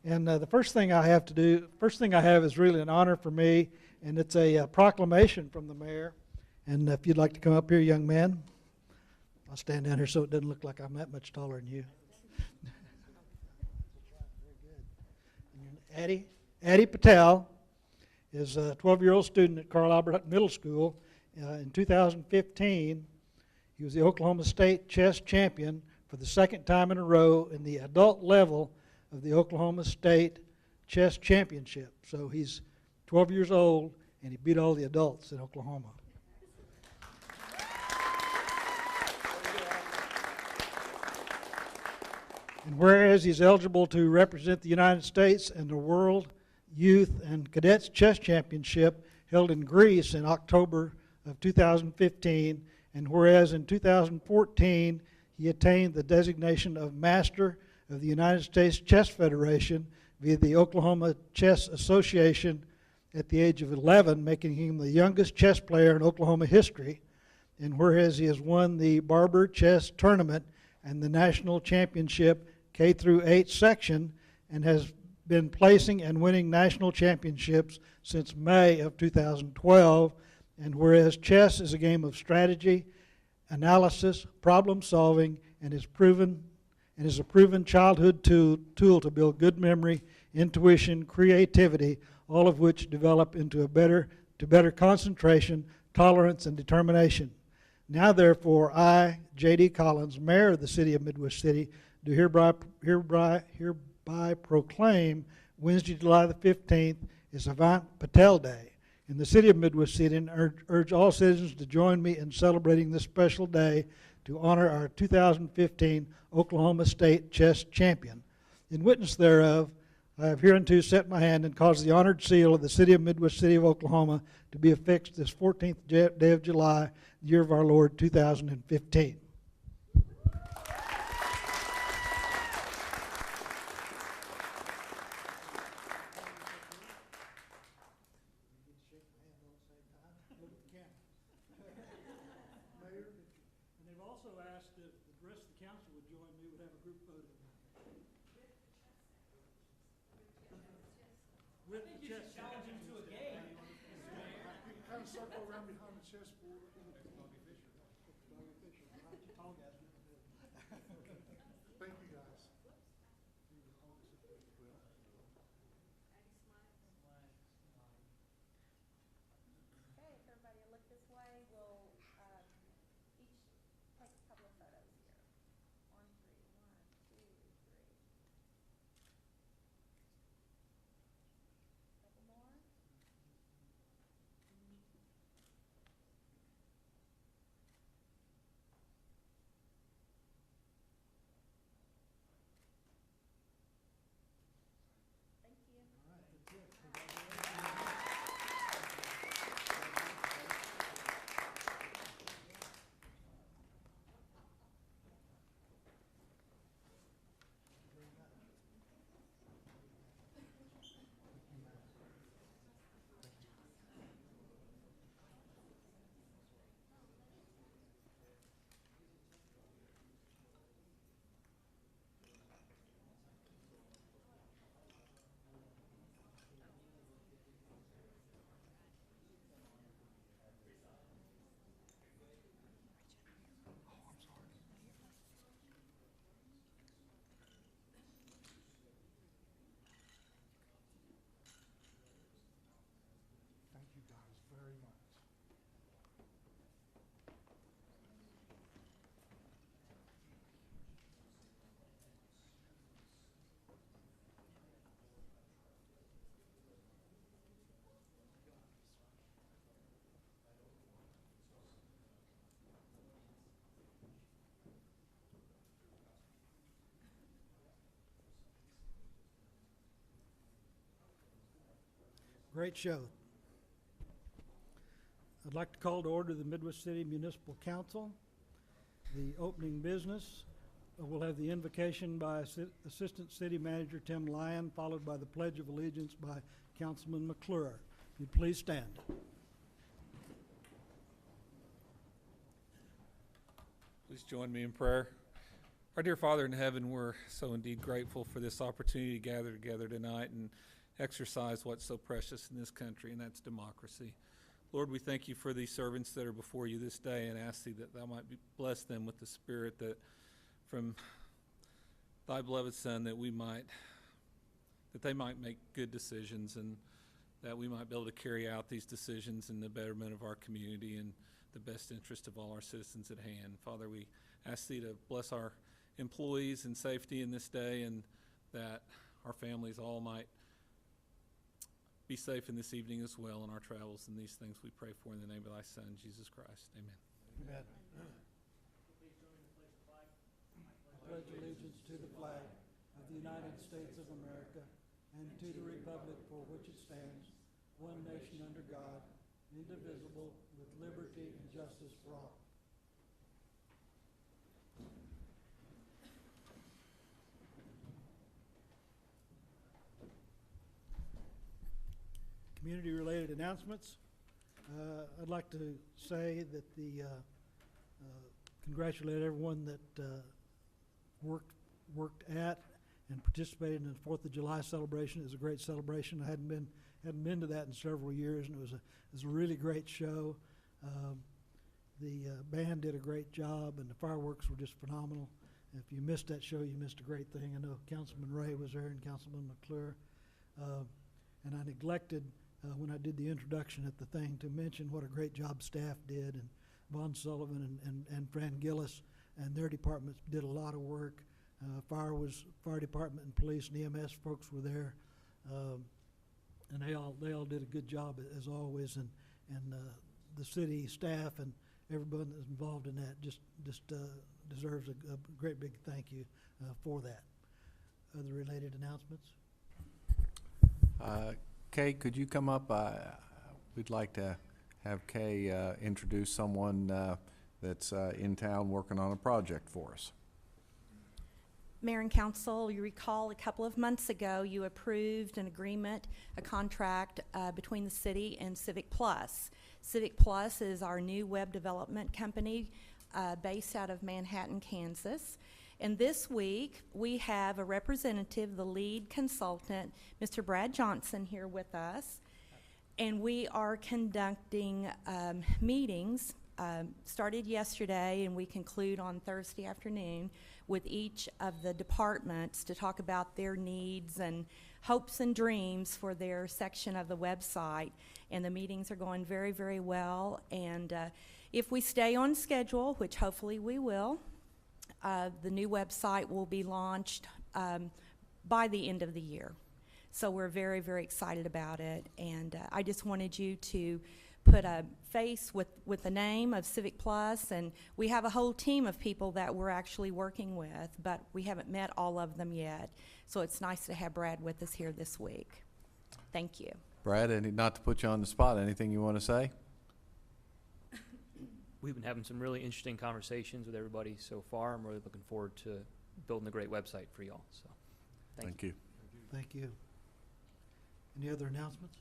And the first thing I have is really an honor for me, and it's a proclamation from the mayor. And if you'd like to come up here, young man, I'll stand down here so it doesn't look like I'm that much taller than you. Addie Patel is a 12-year-old student at Carl Albert Middle School. In 2015, he was the Oklahoma State chess champion for the second time in a row in the adult level of the Oklahoma State Chess Championship. So he's 12 years old, and he beat all the adults in Oklahoma. And whereas he's eligible to represent the United States in the World Youth and Cadets Chess Championship held in Greece in October of 2015, and whereas in 2014 he attained the designation of Master of the United States Chess Federation via the Oklahoma Chess Association at the age of 11, making him the youngest chess player in Oklahoma history, and whereas he has won the Barber Chess Tournament and the National Championship K through 8 section, and has been placing and winning national championships since May of 2012, and whereas chess is a game of strategy, analysis, problem solving, and is a proven childhood tool to build good memory, intuition, creativity, all of which develop into better concentration, tolerance, and determination. Now, therefore, I, J.D. Collins, Mayor of the City of Midwest City, do hereby proclaim Wednesday, July the 15th is Avant Patel Day in the City of Midwest City, and urge all citizens to join me in celebrating this special day to honor our 2015 Oklahoma State Chess Champion. In witness thereof, I have hereunto set my hand and caused the honored seal of the City of Midwest City of Oklahoma to be affixed this 14th day of July, the year of our Lord 2015. Circle around behind the chessboard. Thank you, guys. Okay, if everybody will look this way, we'll each take a couple of photos here. One, two, three. Couple more. Thank you. Thank you, guys, very much. Great show. I'd like to call to order the Midwest City Municipal Council. The opening business, we'll have the invocation by Assistant City Manager Tim Lyon, followed by the Pledge of Allegiance by Councilman McClure. If you'd please stand. Please join me in prayer. Our dear Father in heaven, we're so indeed grateful for this opportunity to gather together tonight and exercise what's so precious in this country, and that's democracy. Lord, we thank you for these servants that are before you this day and ask thee that thou might bless them with the Spirit that from thy beloved Son that they might make good decisions and that we might be able to carry out these decisions in the betterment of our community and the best interest of all our citizens at hand. Father, we ask thee to bless our employees and safety in this day, and that our families all might be safe in this evening as well in our travels. And these things we pray for in the name of thy Son, Jesus Christ. Amen. Amen. I pledge allegiance to the flag of the United States of America and to the republic for which it stands, one nation under God, indivisible, with liberty and justice for all. Community-related announcements. I'd like to say that congratulate everyone that worked at and participated in the 4th of July celebration. It was a great celebration. I hadn't been to that in several years, and it was a really great show. The band did a great job, and the fireworks were just phenomenal. If you missed that show, you missed a great thing. I know Councilman Ray was there and Councilman McClure. And I neglected when I did the introduction at the thing to mention what a great job staff did, and Vaughn Sullivan and Fran Gillis and their departments did a lot of work. Fire department and police and EMS folks were there, and they all did a good job as always. And the city staff and everybody that's involved in that just deserves a great big thank you for that. Other related announcements? Kay, could you come up? We'd like to have Kay introduce someone that's in town working on a project for us. Mayor and Council, you recall a couple of months ago you approved an agreement, a contract between the city and Civic Plus. Civic Plus is our new web development company based out of Manhattan, Kansas. And this week we have a representative, the lead consultant, Mr. Brad Johnson, here with us. And we are conducting meetings, started yesterday and we conclude on Thursday afternoon with each of the departments to talk about their needs and hopes and dreams for their section of the website. And the meetings are going very, very well. And if we stay on schedule, which hopefully we will, the new website will be launched by the end of the year. So we're very, very excited about it. And I just wanted you to put a face with the name of Civic Plus, and we have a whole team of people that we're actually working with, but we haven't met all of them yet. So it's nice to have Brad with us here this week. Thank you. Brad, not to put you on the spot, anything you want to say? We've been having some really interesting conversations with everybody so far. I'm really looking forward to building a great website for y'all. So, thank you. Thank you. Any other announcements?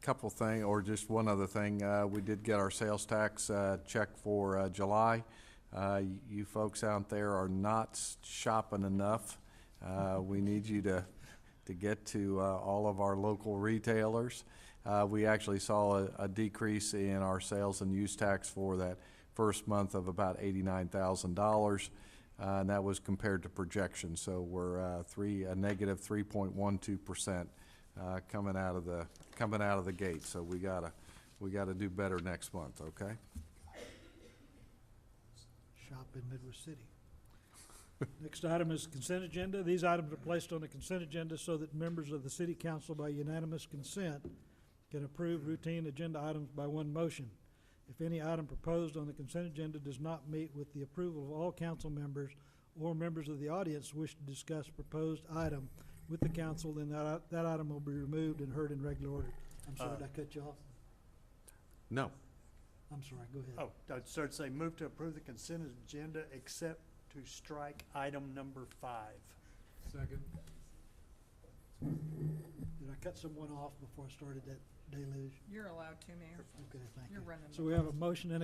Couple thing, or just one other thing. We did get our sales tax check for July. You folks out there are not shopping enough. We need you to get to all of our local retailers. We actually saw a decrease in our sales and use tax for that first month of about $89,000, and that was compared to projections. So we're a negative 3.12% coming out of the gate. So we gotta do better next month. Okay. Shop in Midwest City. Next item is consent agenda. These items are placed on the consent agenda so that members of the City Council by unanimous consent can approve routine agenda items by one motion. If any item proposed on the consent agenda does not meet with the approval of all council members or members of the audience wish to discuss proposed item with the council, then that item will be removed and heard in regular order. I'm sorry, did I cut you off? No. I'm sorry, go ahead. Oh, I'd start to say, move to approve the consent agenda except to strike item number 5. Second. Did I cut someone off before I started that deluge? You're allowed to, Mayor. Okay, thank you. You're running. So we have a motion and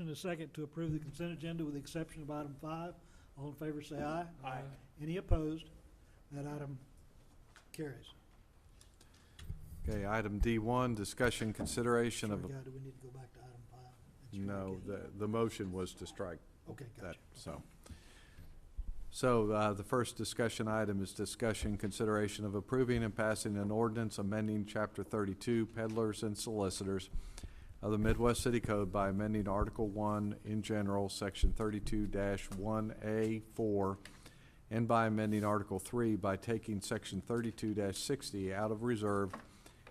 a second to approve the consent agenda with the exception of item 5. All in favor say aye. Aye. Any opposed? That item carries. Okay, item D1, discussion consideration of, Sorry, Guy, do we need to go back to item 5? That's your no, again. the motion was to strike Okay, that, gotcha. so. So, the first discussion item is discussion consideration of approving and passing an ordinance amending Chapter 32, peddlers and solicitors of the Midwest City Code by amending Article 1 in general, Section 32-1A4, and by amending Article 3 by taking Section 32-60 out of reserve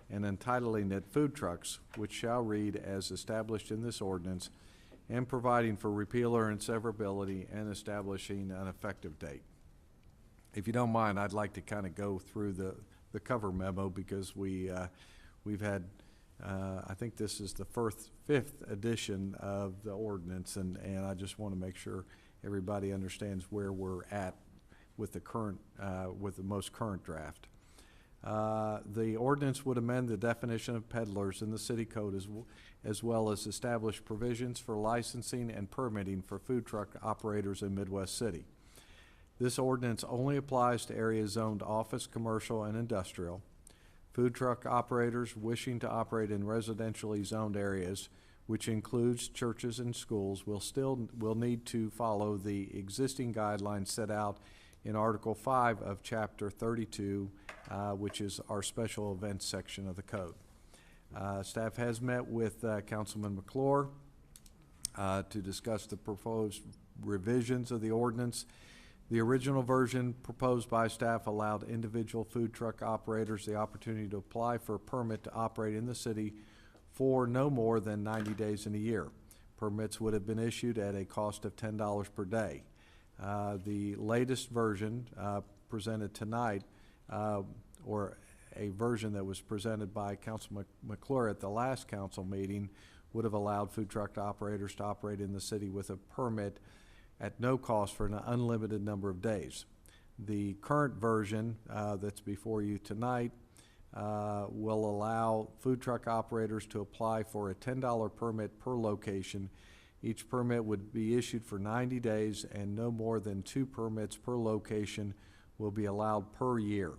and entitling it food trucks, which shall read as established in this ordinance, and providing for repealer and severability and establishing an effective date. If you don't mind, I'd like to kind of go through the cover memo because we've had, I think this is the fifth edition of the ordinance, and I just want to make sure everybody understands where we're at with the current, with the most current draft. The ordinance would amend the definition of peddlers in the city code as well as establish provisions for licensing and permitting for food truck operators in Midwest City. This ordinance only applies to areas zoned office, commercial, and industrial. Food truck operators wishing to operate in residentially zoned areas, which includes churches and schools, will need to follow the existing guidelines set out in Article 5 of Chapter 32, which is our special events section of the code. Staff has met with Councilman McClure to discuss the proposed revisions of the ordinance. The original version proposed by staff allowed individual food truck operators the opportunity to apply for a permit to operate in the city for no more than 90 days in a year. Permits would have been issued at a cost of $10 per day. The latest version presented tonight, or a version that was presented by Councilman McClure at the last council meeting, would have allowed food truck operators to operate in the city with a permit at no cost for an unlimited number of days. The current version that's before you tonight will allow food truck operators to apply for a $10 permit per location. Each permit would be issued for 90 days, and no more than 2 permits per location will be allowed per year.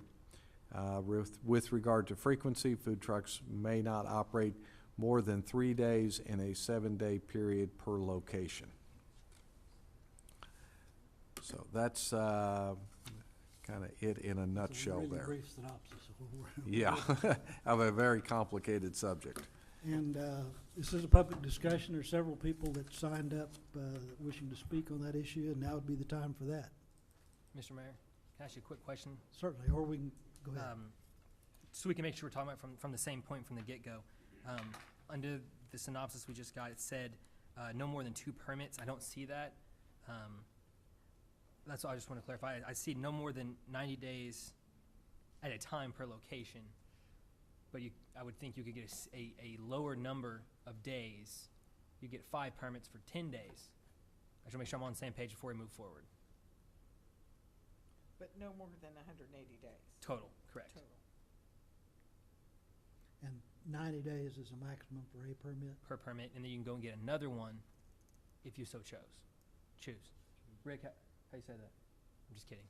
With regard to frequency, food trucks may not operate more than 3 days in a 7-day period per location. So that's kind of it in a nutshell It's a really there. brief synopsis of what we're. Yeah, of a very complicated subject. And this is a public discussion. There's several people that signed up wishing to speak on that issue, and now would be the time for that. Mr. Mayor, can I ask you a quick question? Certainly, or we can, go ahead. So we can make sure we're talking about from the same point from the get-go. Under the synopsis we just got, it said no more than 2 permits. I don't see that. That's all I just want to clarify. I see no more than 90 days at a time per location, but I would think you could get a lower number of days. You get 5 permits for 10 days. I just want to make sure I'm on the same page before we move forward. But no more than 180 days. Total, correct. Total. And 90 days is the maximum for a permit. Per permit, and then you can go and get another one if you so choose. Rick, how you say that? I'm just kidding.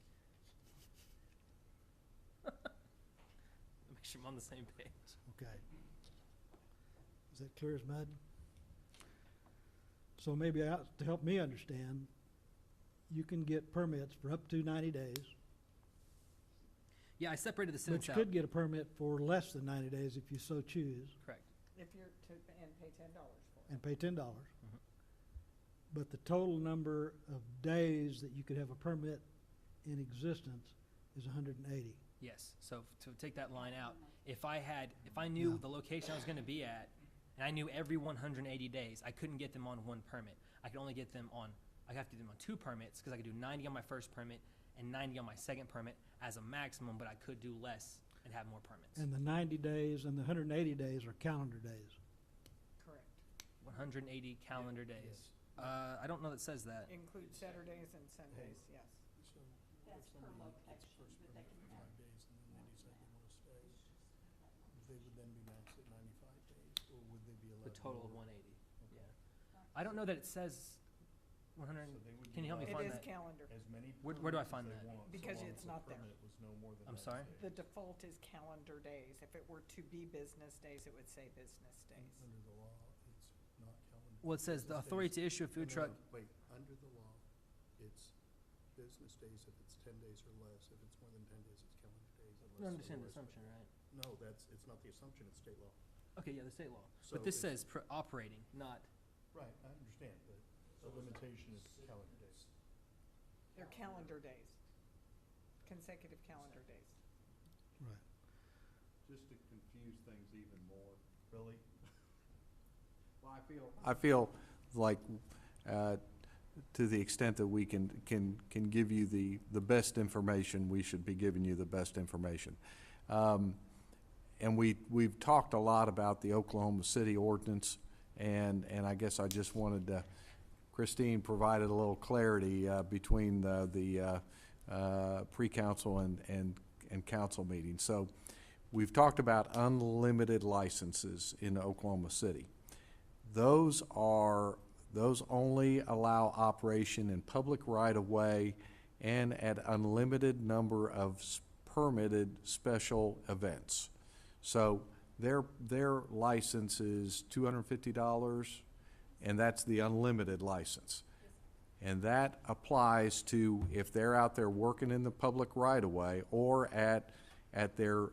Make sure I'm on the same page. Okay. Is that clear as mud? So maybe to help me understand, you can get permits for up to 90 days, Yeah, I separated the but sentence you out. could get a permit for less than 90 days if you so choose, Correct. If you're to, and pay $10 for it. and pay $10. But the total number of days that you could have a permit in existence is 180. Yes. So to take that line out, if I knew Yeah. the location I was going to be at, and I knew every 180 days, I couldn't get them on 1 permit. I could only get them on. I have to do them on 2 permits because I could do 90 on my first permit and 90 on my second permit as a maximum, but I could do less and have more permits. And the 90 days and the 180 days are calendar days. Correct. 180 calendar days. I don't know that says that. Include Saturdays and Sundays, yes. they would then be maxed at 95 days, or would they be allowed? The total of more? 180, yeah. I don't know that it says 100, So they would can you help me It find is that? calendar. As many Where do I permits as find they that? want, so Because long it's as the not there. permit was no more than I'm 90 sorry? days. The default is calendar days. If it were to be business days, it would say business days. Under the law, it's not calendar. Well, it says the Business authority days- to issue a food no, truck. no, Wait, under the law, it's business days if it's 10 days or less. If it's more than 10 days, it's calendar days. You unless understand the otherwise assumption, right? No, it's not the assumption, it's state law. Okay, yeah, the state law. So But this it's- says operating, not, Right, I understand, but the limitation is calendar days. They're calendar days, consecutive calendar days. Right. Just to confuse things even more, really? Well, I feel like, to the extent that we can give you the best information, we should be giving you the best information. And we've talked a lot about the Oklahoma City ordinance, and I guess I just wanted to, Christine provided a little clarity between the pre-council and council meetings. So we've talked about unlimited licenses in Oklahoma City. Those only allow operation in public right-of-way and at unlimited number of permitted special events. So their license is $250, and that's the unlimited license. And that applies to if they're out there working in the public right-of-way or at their,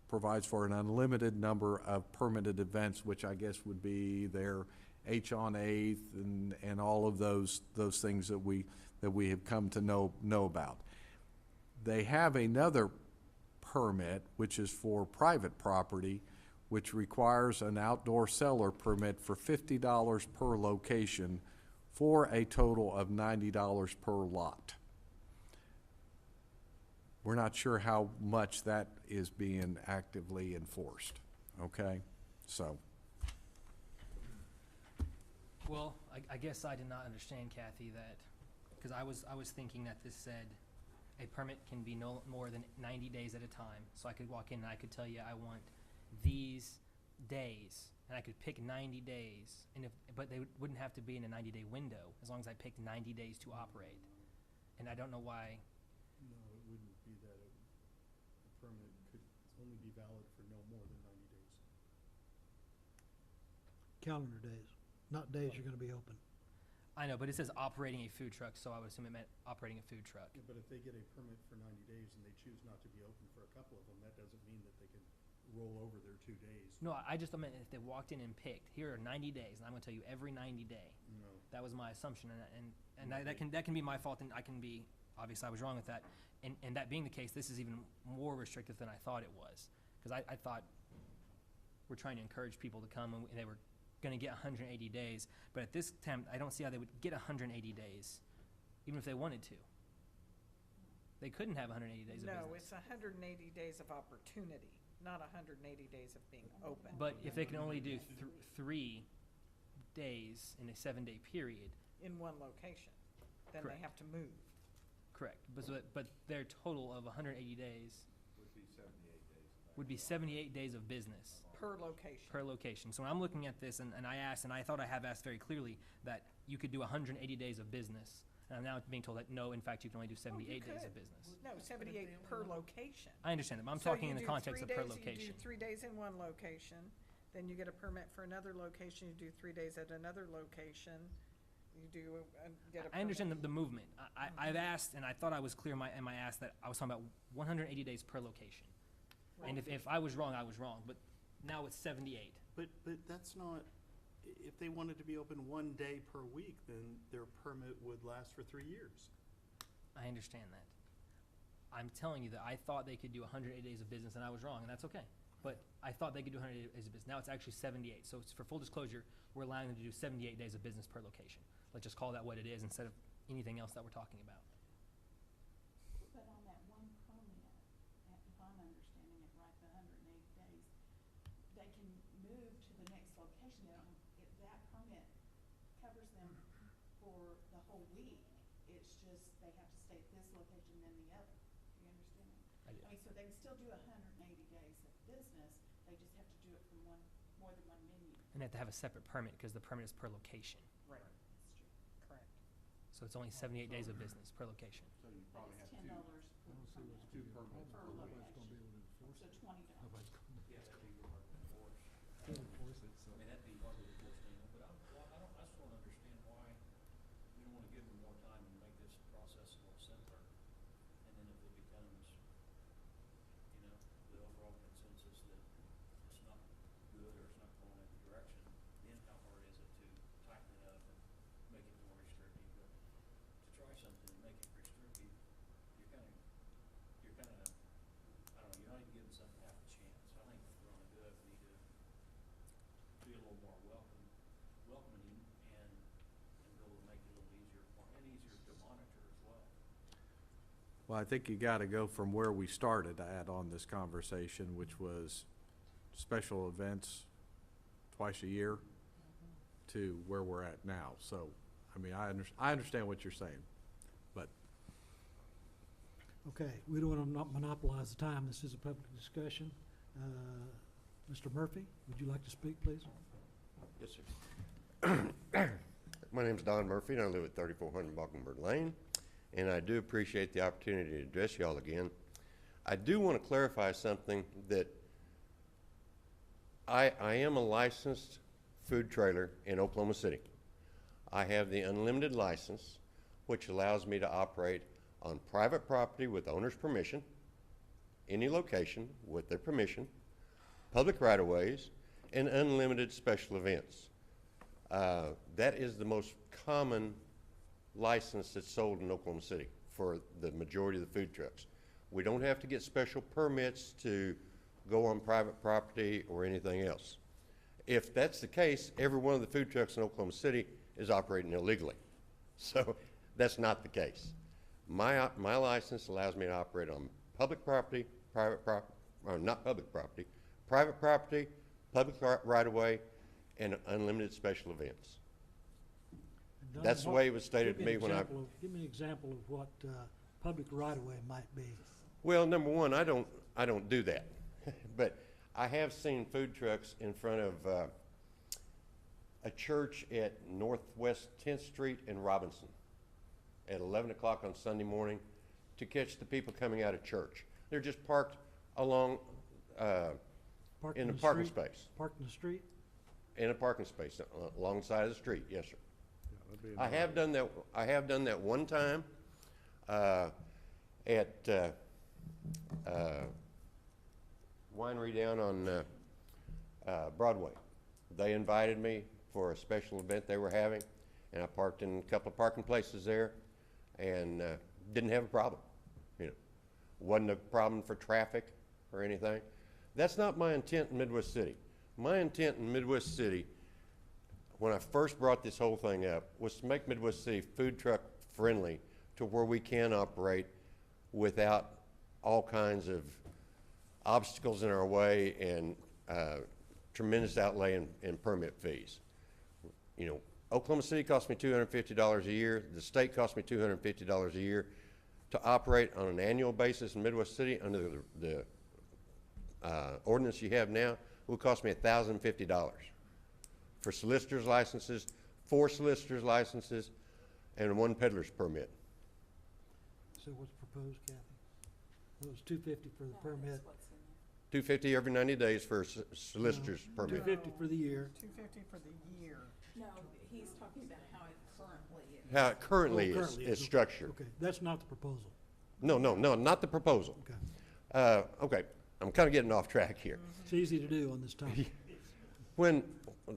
provides for an unlimited number of permitted events, which I guess would be their H on Eighth and all of those things that we have come to know about. They have another permit, which is for private property, which requires an outdoor seller permit for $50 per location for a total of $90 per lot. We're not sure how much that is being actively enforced, okay? So, well, I guess I did not understand, Kathy, that, because I was thinking that this said a permit can be no more than 90 days at a time. So I could walk in and I could tell you I want these days, and I could pick 90 days, but they wouldn't have to be in a 90-day window as long as I picked 90 days to operate. And I don't know why. No, it wouldn't be that. A permit could only be valid for no more than 90 days. Calendar days, not days you're gonna be open. I know, but it says operating a food truck, so I would assume it meant operating a food truck. Yeah, but if they get a permit for 90 days and they choose not to be open for a couple of them, that doesn't mean that they can roll over their 2 days. No, I just meant if they walked in and picked, here are 90 days, and I'm gonna tell you every 90 day. No. That was my assumption, and that can be my fault, and I can be, obviously I was wrong with that. And that being the case, this is even more restrictive than I thought it was. Because I thought we're trying to encourage people to come, and they were gonna get 180 days. But at this time, I don't see how they would get 180 days, even if they wanted to. They couldn't have 180 days of business. No, it's 180 days of opportunity, not 180 days of being open. But if they can only do 3 days in a 7-day period, In one location, then they Correct. have to move. correct. But their total of 180 days would be 78 days of business Per location. per location. So when I'm looking at this, and I asked, and I thought I have asked very clearly, that you could do 180 days of business. And I'm now being told that, no, in fact, you can only do 78 days of could. business. No, 78 per location. I understand that, but I'm So talking you in the do context 3 of per days- location. You do 3 days in one location, then you get a permit for another location, you do 3 days at another location, you do, get a permit. I understand the movement. I've asked, and I thought I was clear in my ask that I was talking about 180 days per location. And if I was wrong, I was wrong, but now it's 78. But that's not, if they wanted to be open 1 day per week, then their permit would last for 3 years. I understand that. I'm telling you that I thought they could do 180 days of business, and I was wrong, and that's okay. But I thought they could do 180 days of business. Now it's actually 78. So it's, for full disclosure, we're allowing them to do 78 days of business per location. Let's just call that what it is instead of anything else that we're talking about. But on that one permit, if I'm understanding it right, the 180 days, they can move to the next location. They don't, if that permit covers them for the whole week, it's just they have to stay at this location then the other. Do you understand that? I do. I mean, so they can still do 180 days of business, They just have to do it from more than one menu. And they have to have a separate permit because the permit is per location. Right. That's true. Correct. So it's only 78 days of business per location. So you probably have It's $10 per permit. two permits. Per location. So $20. Yeah, that'd be hard to enforce. I mean, that'd be hard to enforce, Daniel, but I just don't understand why we don't wanna give them more time and make this process a little simpler. And then if it becomes, the overall consensus that it's not good or it's not going in the direction, then how hard is it to tighten it up and make it more restrictive? But to try something and make it restrictive, you're kinda, I don't know, you're not even giving something half a chance. I think if we're gonna do it, we need to be a little more welcoming and be able to make it a little easier to monitor as well. Well, I think you gotta go from where we started at on this conversation, which was special events twice a year, to where we're at now. So, I mean, I understand what you're saying, but Okay, we don't want to not monopolize the time. This is a public discussion. Mr. Murphy, would you like to speak, please? Yes, sir. My name's Don Murphy, and I live at 3400 Mockingbird Lane, and I do appreciate the opportunity to address y'all again. I do want to clarify something that I am a licensed food trailer in Oklahoma City. I have the unlimited license, which allows me to operate on private property with owner's permission, any location with their permission, public right-of-ways, and unlimited special events. That is the most common license that's sold in Oklahoma City for the majority of the food trucks. We don't have to get special permits to go on private property or anything else. If that's the case, every one of the food trucks in Oklahoma City is operating illegally. So that's not the case. My license allows me to operate on public property, private property, or not public property, private property, public right-of-way, and unlimited special events. And Don, That's the way it was stated to give me when I... Give me an example of what public right-of-way might be. Well, number one, I don't do that. But I have seen food trucks in front of a church at Northwest 10th Street in Robinson at 11 o'clock on Sunday morning to catch the people coming out of church. They're just parked along Parked in the the parking street? space. Parked in the street? In a parking space alongside of the street, yes, sir. I have done that one time at winery down on Broadway. They invited me for a special event they were having, and I parked in a couple of parking places there, and didn't have a problem. Wasn't a problem for traffic or anything. That's not my intent in Midwest City. My intent in Midwest City, when I first brought this whole thing up, was to make Midwest City food truck friendly to where we can operate without all kinds of obstacles in our way and tremendous outlay in permit fees. Oklahoma City cost me $250 a year. The state cost me $250 a year to operate on an annual basis in Midwest City under the ordinance you have now. Will cost me $1,050 for solicitors licenses, 4 solicitors licenses, and 1 peddler's permit. So what's proposed, Kathy? It was $250 for the permit, $250 every 90 days for a solicitor's permit. $250 for the year. $250 for the year. No, he's talking about how it currently is. How it currently Oh, is okay. structured. Okay, that's not the proposal. No, not the proposal. Okay. Okay, I'm kind of getting off track here. It's easy to do on this topic.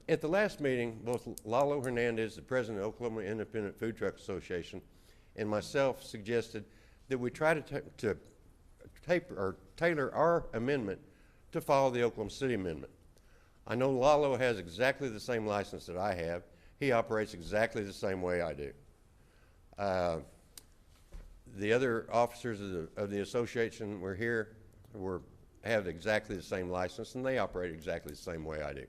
At the last meeting, both Lalo Hernandez, the president of Oklahoma Independent Food Truck Association, and myself suggested that we try to tailor our amendment to follow the Oklahoma City amendment. I know Lalo has exactly the same license that I have. He operates exactly the same way I do. The other officers of the association were here, have exactly the same license, and they operate exactly the same way I do.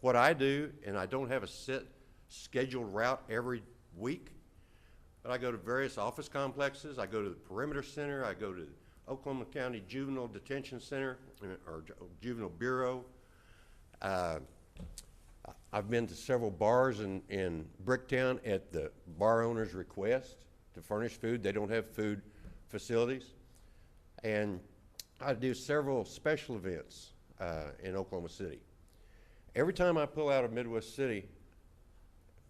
What I do, and I don't have a set scheduled route every week, but I go to various office complexes. I go to the Perimeter Center. I go to the Oklahoma County Juvenile Detention Center or Juvenile Bureau. I've been to several bars in Bricktown at the bar owner's request to furnish food. They don't have food facilities. And I do several special events in Oklahoma City. Every time I pull out of Midwest City,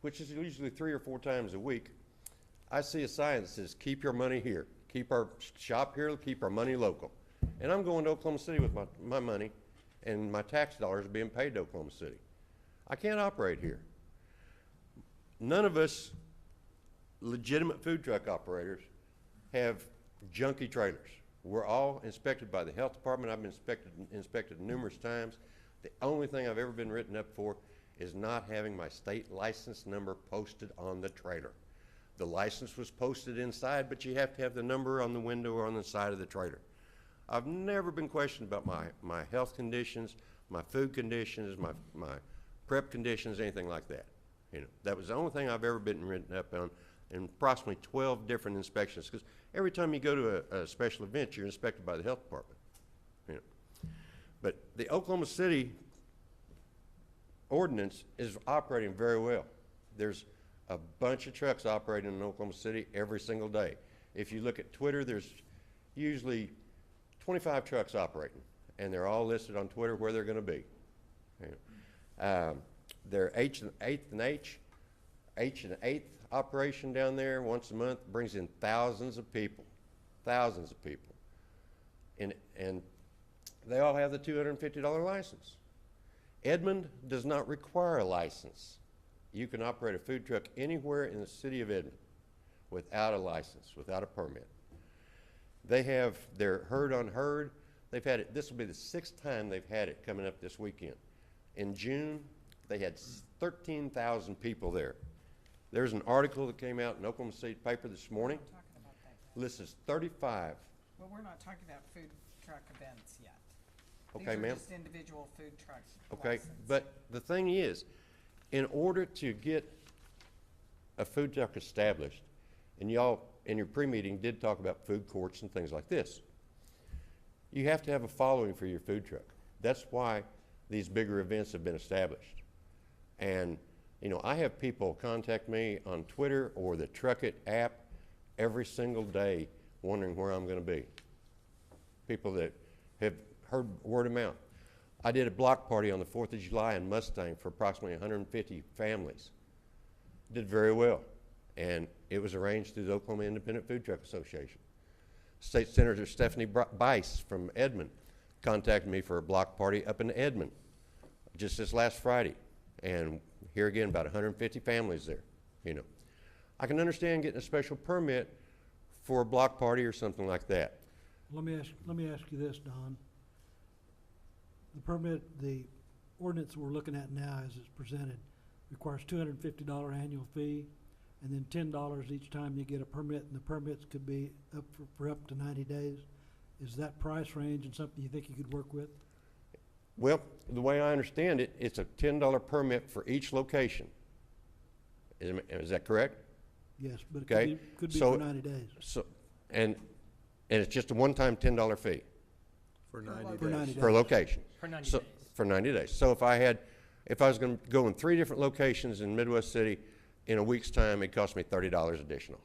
which is usually 3 or 4 times a week, I see a sign that says, keep your money here. Keep our shop here, keep our money local. And I'm going to Oklahoma City with my money, and my tax dollars are being paid to Oklahoma City. I can't operate here. None of us legitimate food truck operators have junky trailers. We're all inspected by the health department. I've been inspected numerous times. The only thing I've ever been written up for is not having my state license number posted on the trailer. The license was posted inside, but you have to have the number on the window or on the side of the trailer. I've never been questioned about my health conditions, my food conditions, my prep conditions, anything like that. You know, that was the only thing I've ever been written up on in approximately 12 different inspections, because every time you go to a special event, you're inspected by the health department. You know. But the Oklahoma City ordinance is operating very well. There's a bunch of trucks operating in Oklahoma City every single day. If you look at Twitter, there's usually 25 trucks operating, and they're all listed on Twitter where they're going to be. You know. Their H and 8th operation down there once a month brings in thousands of people, and they all have the $250 license. Edmond does not require a license. You can operate a food truck anywhere in the city of Edmond without a license, without a permit. They have their herd on herd. They've had it, this will be the 6th time they've had it coming up this weekend. In June, they had 13,000 people there. There's an article that came out in Oklahoma State paper this morning. We're not talking about that. Lists 35. Well, we're not talking about food truck events yet. Okay, ma'am. These are just individual food trucks. Okay, licensed. but the thing is, in order to get a food truck established, and y'all in your pre-meeting did talk about food courts and things like this, you have to have a following for your food truck. That's why these bigger events have been established. And, you know, I have people contact me on Twitter or the Truck It app every single day wondering where I'm going to be. People that have heard word of mouth. I did a block party on the 4th of July in Mustang for approximately 150 families. Did very well. And it was arranged through the Oklahoma Independent Food Truck Association. State Senator Stephanie Bice from Edmond contacted me for a block party up in Edmond just this last Friday. And here again, about 150 families there, you know. I can understand getting a special permit for a block party or something like that. Let me ask you this, Don. The permit, the ordinance we're looking at now as it's presented requires $250 annual fee and then $10 each time you get a permit, and the permits could be up for up to 90 days. Is that price range and something you think you could work with? Well, the way I understand it, it's a $10 permit for each location. Is that correct? Yes, but it Okay, could be so- for 90 days. So, and it's just a one-time $10 fee For For 90 local. For 90 days. per days. location. For 90 So, days. for 90 days. So if I was going to go in 3 different locations in Midwest City in a week's time, it cost me $30 additional.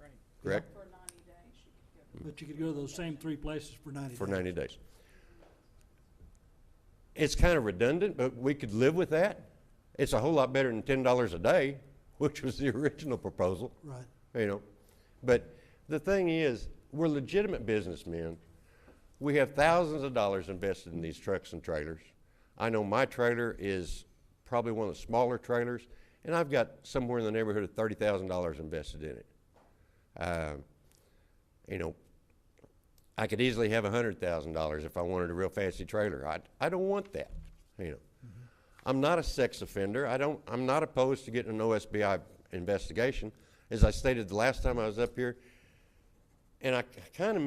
Right. Correct? For 90 days, you could go to. But you could go to those same 3 places for 90 days. For 90 days. It's kind of redundant, but we could live with that. It's a whole lot better than $10 a day, which was the original proposal. Right. You know, but the thing is, we're legitimate businessmen. We have thousands of dollars invested in these trucks and trailers. I know my trailer is probably one of the smaller trailers, and I've got somewhere in the neighborhood of $30,000 invested in it. You know, I could easily have $100,000 if I wanted a real fancy trailer. I don't want that, you know. I'm not a sex offender. I'm not opposed to getting an OSBI investigation. As I stated the last time I was up here, and I kind of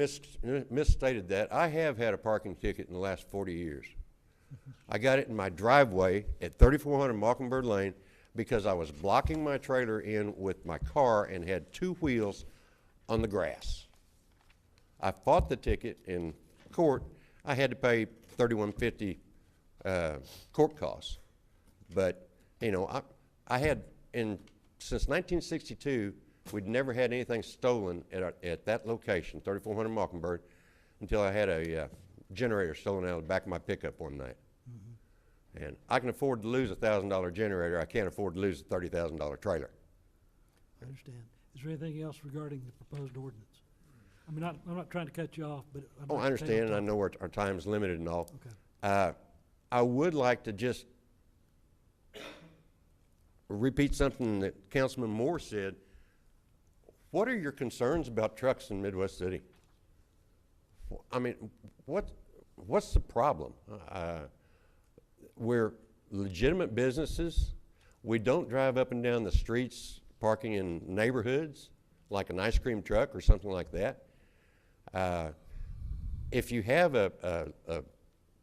misstated that, I have had a parking ticket in the last 40 years. I got it in my driveway at 3400 Mockingbird Lane because I was blocking my trailer in with my car and had 2 wheels on the grass. I fought the ticket in court. I had to pay $31.50 court costs. But, you know, I had, since 1962, we'd never had anything stolen at that location, 3400 Mockingbird, until I had a generator stolen out of the back of my pickup one night. And I can afford to lose a $1,000 generator. I can't afford to lose a $30,000 trailer. I understand. Is there anything else regarding the proposed ordinance? I mean, I'm not trying to cut you off, but I'd Oh, like I to stay on understand, and I topic. know our time's limited and all. Okay. I would like to just repeat something that Councilman Moore said. What are your concerns about trucks in Midwest City? I mean, what's the problem? We're legitimate businesses. We don't drive up and down the streets parking in neighborhoods like an ice cream truck or something like that. If you have a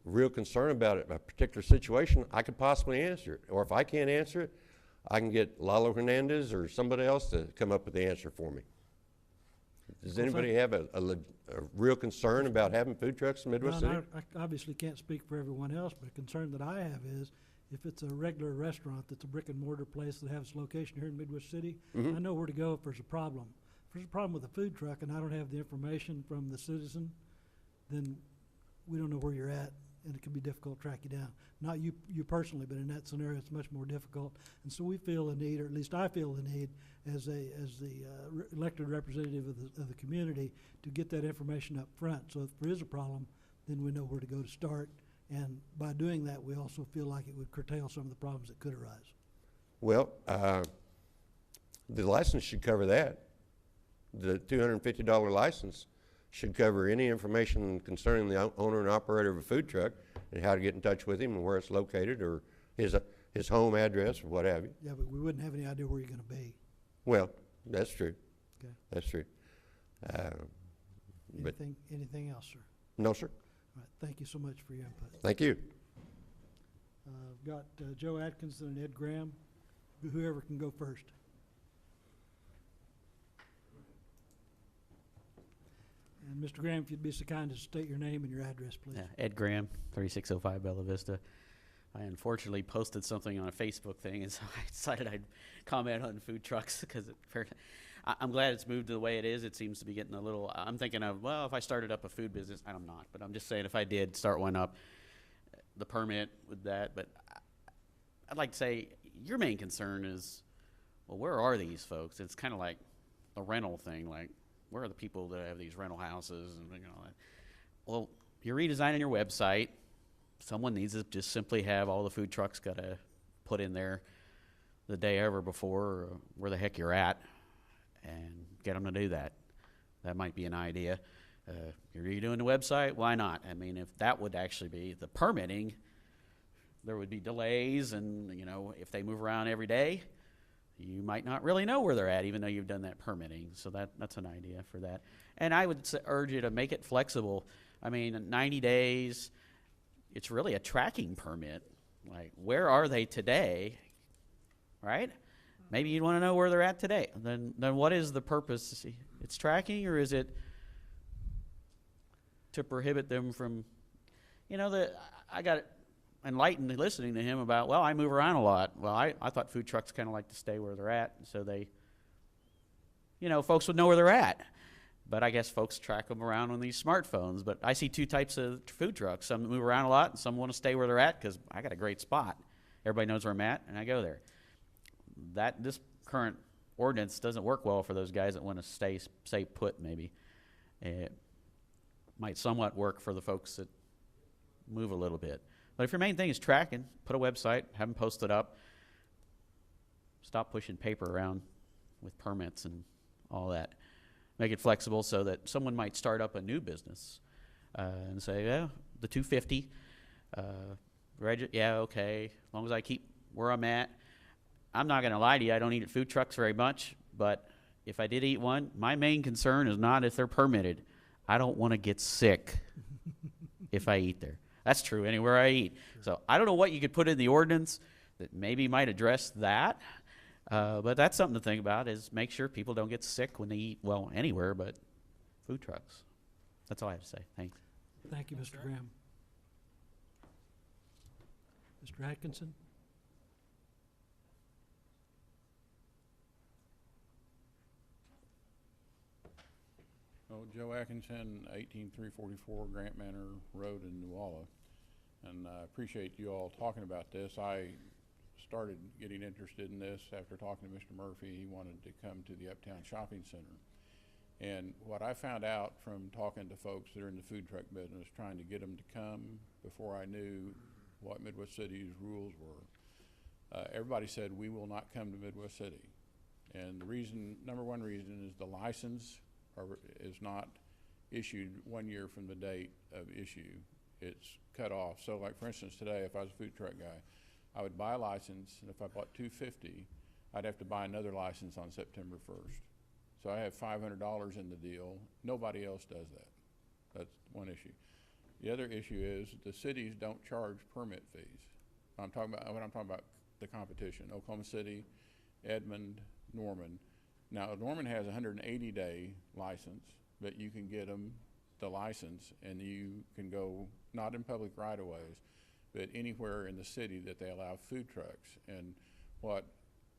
real concern about a particular situation, I could possibly answer it. Or if I can't answer it, I can get Lalo Hernandez or somebody else to come up with the answer for me. Does anybody have a real concern about having food trucks in Midwest City? Ron, I obviously can't speak for everyone else, but a concern that I have is if it's a regular restaurant that's a brick and mortar place that has its location here in Midwest City, I know where to go if there's a problem. If there's a problem with a food truck and I don't have the information from the citizen, then we don't know where you're at, and it can be difficult to track you down. Not you personally, but in that scenario, it's much more difficult. And so we feel the need, or at least I feel the need, as the elected representative of the community, to get that information up front. So if there is a problem, then we know where to go to start. And by doing that, we also feel like it would curtail some of the problems that could arise. Well, the license should cover that. The $250 license should cover any information concerning the owner and operator of a food truck and how to get in touch with him and where it's located, or his home address or what have you. Yeah, but we wouldn't have any idea where you're going to be. Well, that's true. Okay. That's true. But Anything else, sir? no, sir. All right, thank you so much for your input. Thank you. I've got Joe Atkinson and Ed Graham. Whoever can go first. And Mr. Graham, if you'd be so kind as to state your name and your address, please. Ed Graham, 3605 Bella Vista. I unfortunately posted something on a Facebook thing, and so I decided I'd comment on food trucks because I'm glad it's moved to the way it is. It seems to be getting a little, I'm thinking of, well, if I started up a food business, I'm not, but I'm just saying if I did start one up, the permit with that, but I'd like to say your main concern is, well, where are these folks? It's kind of like the rental thing, like, where are the people that have these rental houses and all that? Well, you're redesigning your website. Someone needs to just simply have all the food trucks got to put in there the day ever before, or where the heck you're at, and get them to do that. That might be an idea. You're redoing the website, why not? I mean, if that would actually be the permitting, there would be delays, and if they move around every day, you might not really know where they're at, even though you've done that permitting. So that's an idea for that. And I would urge you to make it flexible. I mean, 90 days, it's really a tracking permit. Like, where are they today, right? Maybe you'd want to know where they're at today. Then what is the purpose? It's tracking, or is it to prohibit them from, I got enlightened listening to him about, well, I move around a lot. Well, I thought food trucks kind of like to stay where they're at, so they, folks would know where they're at. But I guess folks track them around on these smartphones. But I see two types of food trucks. Some move around a lot, and some want to stay where they're at because I got a great spot. Everybody knows where I'm at, and I go there. This current ordinance doesn't work well for those guys that want to stay put, maybe. It might somewhat work for the folks that move a little bit. But if your main thing is tracking, put a website, have them post it up. Stop pushing paper around with permits and all that. Make it flexible so that someone might start up a new business and say, yeah, the 250, yeah, okay, as long as I keep where I'm at. I'm not going to lie to you, I don't eat at food trucks very much, but if I did eat one, my main concern is not if they're permitted. I don't want to get sick if I eat there. That's true anywhere I eat. Sure. So I don't know what you could put in the ordinance that maybe might address that, but that's something to think about, is make sure people don't get sick when they eat, well, anywhere but food trucks. That's all I have to say. Thanks. Thank you, Mr. Graham. Mr. Atkinson? Oh, Joe Atkinson, 18344 Grant Manor Road in New Orleans. And I appreciate you all talking about this. I started getting interested in this after talking to Mr. Murphy. He wanted to come to the Uptown Shopping Center. And what I found out from talking to folks that are in the food truck business, trying to get them to come before I knew what Midwest City's rules were, everybody said, we will not come to Midwest City. And the reason, number one reason, is the license is not issued 1 year from the date of issue. It's cut off. So like for instance today, if I was a food truck guy, I would buy a license, and if I bought 250, I'd have to buy another license on September 1st. So I have $500 in the deal. Nobody else does that. That's one issue. The other issue is the cities don't charge permit fees. When I'm talking about the competition, Oklahoma City, Edmond, Norman. Now, Norman has a 180-day license, but you can get them the license, and you can go not in public right-of-ways, but anywhere in the city that they allow food trucks. And what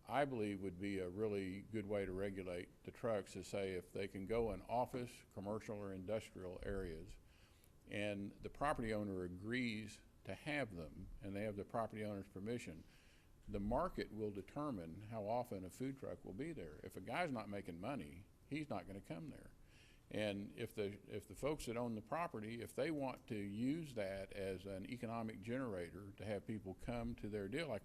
I believe would be a really good way to regulate the trucks is say if they can go in office, commercial, or industrial areas, and the property owner agrees to have them, and they have the property owner's permission, the market will determine how often a food truck will be there. If a guy's not making money, he's not going to come there. And if the folks that own the property, if they want to use that as an economic generator to have people come to their deal, like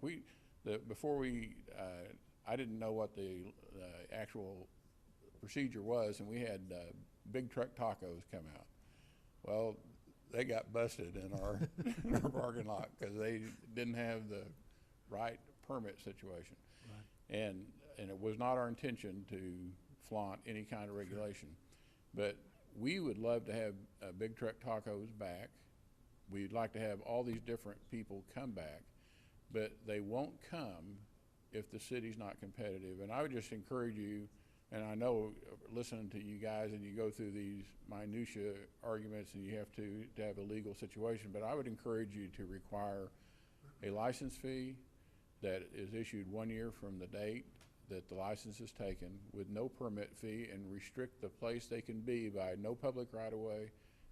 I didn't know what the actual procedure was, and we had big truck tacos come out. Well, they got busted in our, in our parking lot because they didn't have the right permit situation. Right. And it was not our intention to flaunt any kind of regulation. But we would love to have big truck tacos back. We'd like to have all these different people come back, but they won't come if the city's not competitive. And I would just encourage you, and I know listening to you guys and you go through these minutia arguments and you have to have a legal situation, but I would encourage you to require a license fee that is issued 1 year from the date that the license is taken with no permit fee, and restrict the place they can be by no public right-of-way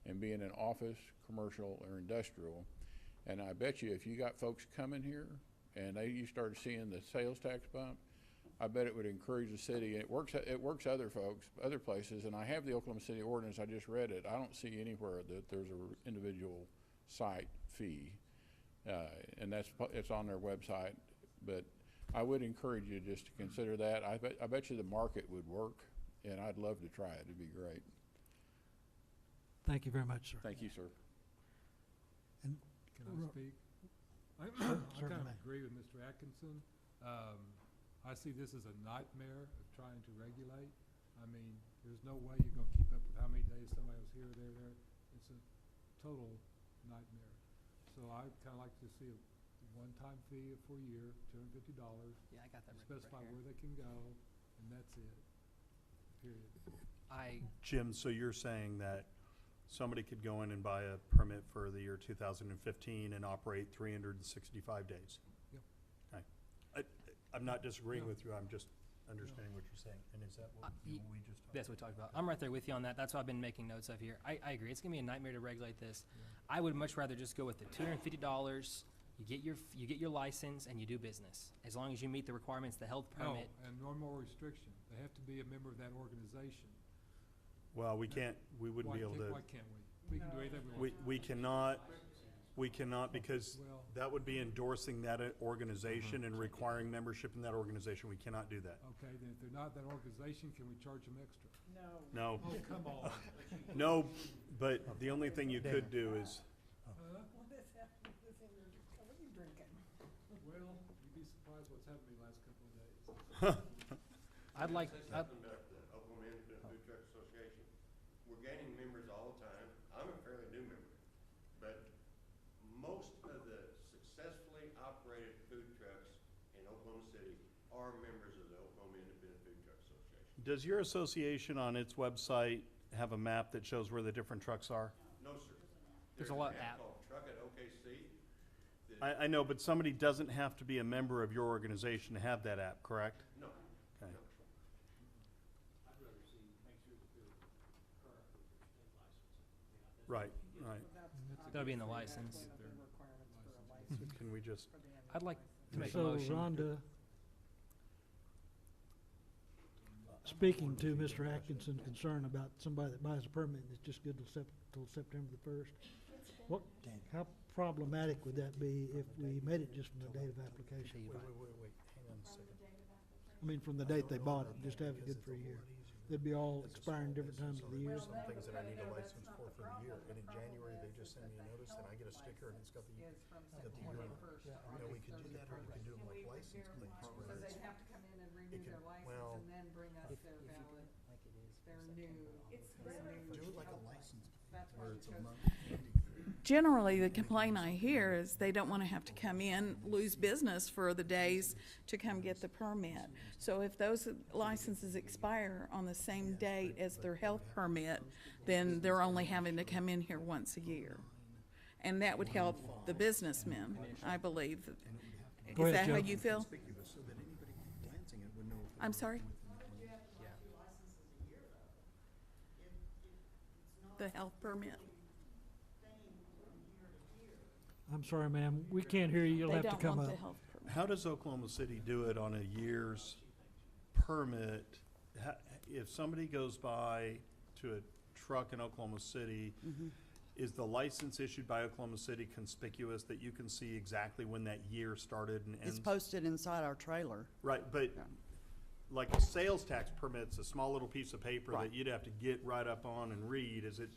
and being an office, commercial, or industrial. And I bet you if you got folks coming here and you started seeing the sales tax bump, I bet it would encourage the city. It works other folks, other places, and I have the Oklahoma City ordinance. I just read it. I don't see anywhere that there's an individual site fee, and it's on their website. But I would encourage you just to consider that. I bet you the market would work, and I'd love to try it. It'd be great. Thank you very much, sir. Thank you, sir. And Can I speak? I Certainly kind of may. agree with Mr. Atkinson. I see this as a nightmare of trying to regulate. I mean, there's no way you're going to keep up with how many days somebody was here, there. It's a total nightmare. So I kind of like to see a one-time fee for a year, $250. Yeah, I got that written Specify right where here. they can go, and that's it. Period. Jim, so you're saying that somebody could go in and buy a permit for the year 2015 and operate 365 days? Yep. Okay. I'm not disagreeing No. with you, I'm just understanding what you're saying. And is that what we just talked about? That's what we talked about. I'm right there with you on that. That's what I've been making notes of here. I agree. It's gonna be a nightmare to regulate this. I would much rather just go with the $250. You get your license and you do business. As long as you meet the requirements, the health permit. No, and no more restriction. They have to be a member of that organization. Well, we wouldn't be able to. Why can't we? We can do anything we want. We cannot because Well- that would be endorsing that organization and requiring membership in that organization. We cannot do that. Okay, then if they're not that organization, can we charge them extra? No. No, Oh, come on. no, but the only thing you could do is, Huh? What is happening? What are you drinking? Well, you'd be surprised what's happened to me last couple of days. I'd like, Say something about the Oklahoma Independent Food Truck Association. We're gaining members all the time. I'm a fairly new member, but most of the successfully operated food trucks in Oklahoma City are members of the Oklahoma Independent Food Truck Association. does your association on its website have a map that shows where the different trucks are? No, sir. There's a lot an app. called Truck at OKC. that. I know, but somebody doesn't have to be a member of your organization to have that app, correct? No. Okay. No. I'd rather see, make sure that they're current with their state licensing. Right, right. That'll be in the license. Can we just, I'd like to make a So motion. Rhonda, speaking to Mr. Atkinson's concern about somebody that buys a permit that's just good till September the 1st, how problematic would that be if we made it just from the date of application? wait, hang on a second. I mean, from the date they bought it, just have it good for a year. They'd be all expiring different times of the year. Some things that I need a license for the year, and in January, they just send me a notice, and I get a sticker, and it's got the year. You know, we could do that, or we could do them like license plates, So where it's, they'd have to come in and renew can- their well- license and then bring us their valid, their new, do it like a license, that's where why it's a because month. Generally, the complaint I hear is they don't want to have to come in, lose business for the days to come get the permit. So if those licenses expire on the same date as their health permit, then they're only having to come in here once a year. And that would help the businessmen, I believe. Go Is ahead, that how Joe. you feel? I'm sorry? The health permit. I'm sorry, ma'am, we can't hear you, you'll They have to don't come want up. the health permit. How does Oklahoma City do it on a year's permit? If somebody goes by to a truck in Oklahoma City, is the license issued by Oklahoma City conspicuous that you can see exactly when that year started and ends? It's posted inside our trailer. Right, but Yeah. like a sales tax permit's a small little piece of paper Right. that you'd have to get right up on and read, is it?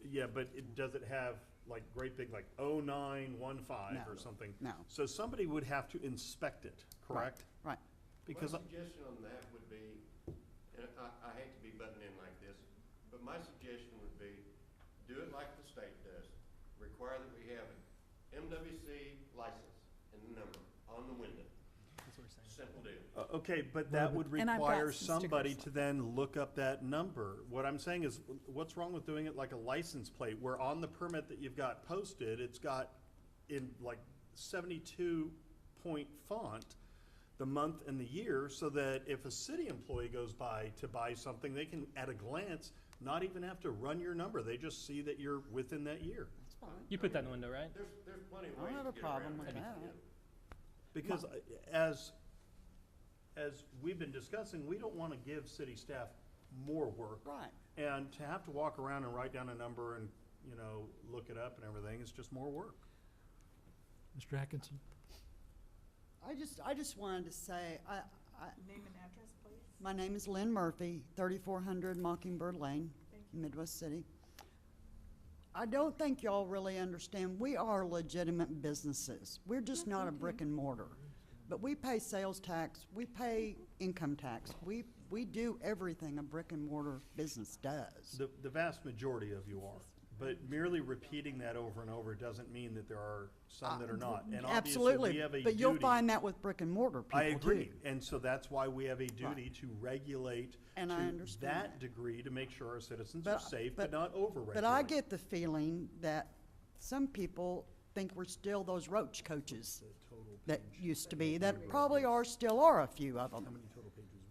Yeah, but does it have like great big, like 0915 No. or something? No. So somebody would have to inspect it, correct? Right. Because, My suggestion on that would be, and I hate to be butting in like this, but my suggestion would be, do it like the state does. Require that we have an MWC license and number on the window. That's what we're saying. Simple deal. okay, but that would And I've got require some somebody stickers to then look up that number. What I'm saying is, what's wrong with doing it like a license plate, where on the permit that you've got posted, it's got in like 72-point font, the month and the year, so that if a city employee goes by to buy something, they can, at a glance, not even have to run your number. They just see that you're within that year. That's fine. You put that in the window, right? There's plenty of I ways don't to have a get around problem with that. that. Yeah. Because as we've been discussing, we don't want to give city staff more work. Right. And to have to walk around and write down a number and, you know, look it up and everything is just more work. Mr. Atkinson? I just wanted to say, name and address, please. my name is Lynn Murphy, 3400 Mockingbird Lane, Midwest City. I don't think y'all really understand, we are legitimate businesses. We're just not a brick and mortar. But we pay sales tax, we pay income tax, we do everything a brick and mortar business does. The vast majority of you are. But merely repeating that over and over doesn't mean that there are some that are not. And obviously, Absolutely, we have a but you'll duty- find that with brick and mortar people I agree. too. And so that's why we have a duty to regulate And to I understand that that. degree to make sure our citizens are But- safe, but- but not over-regulate. But I get the feeling that some people think we're still those roach coaches that used to be, that probably still are a few of them.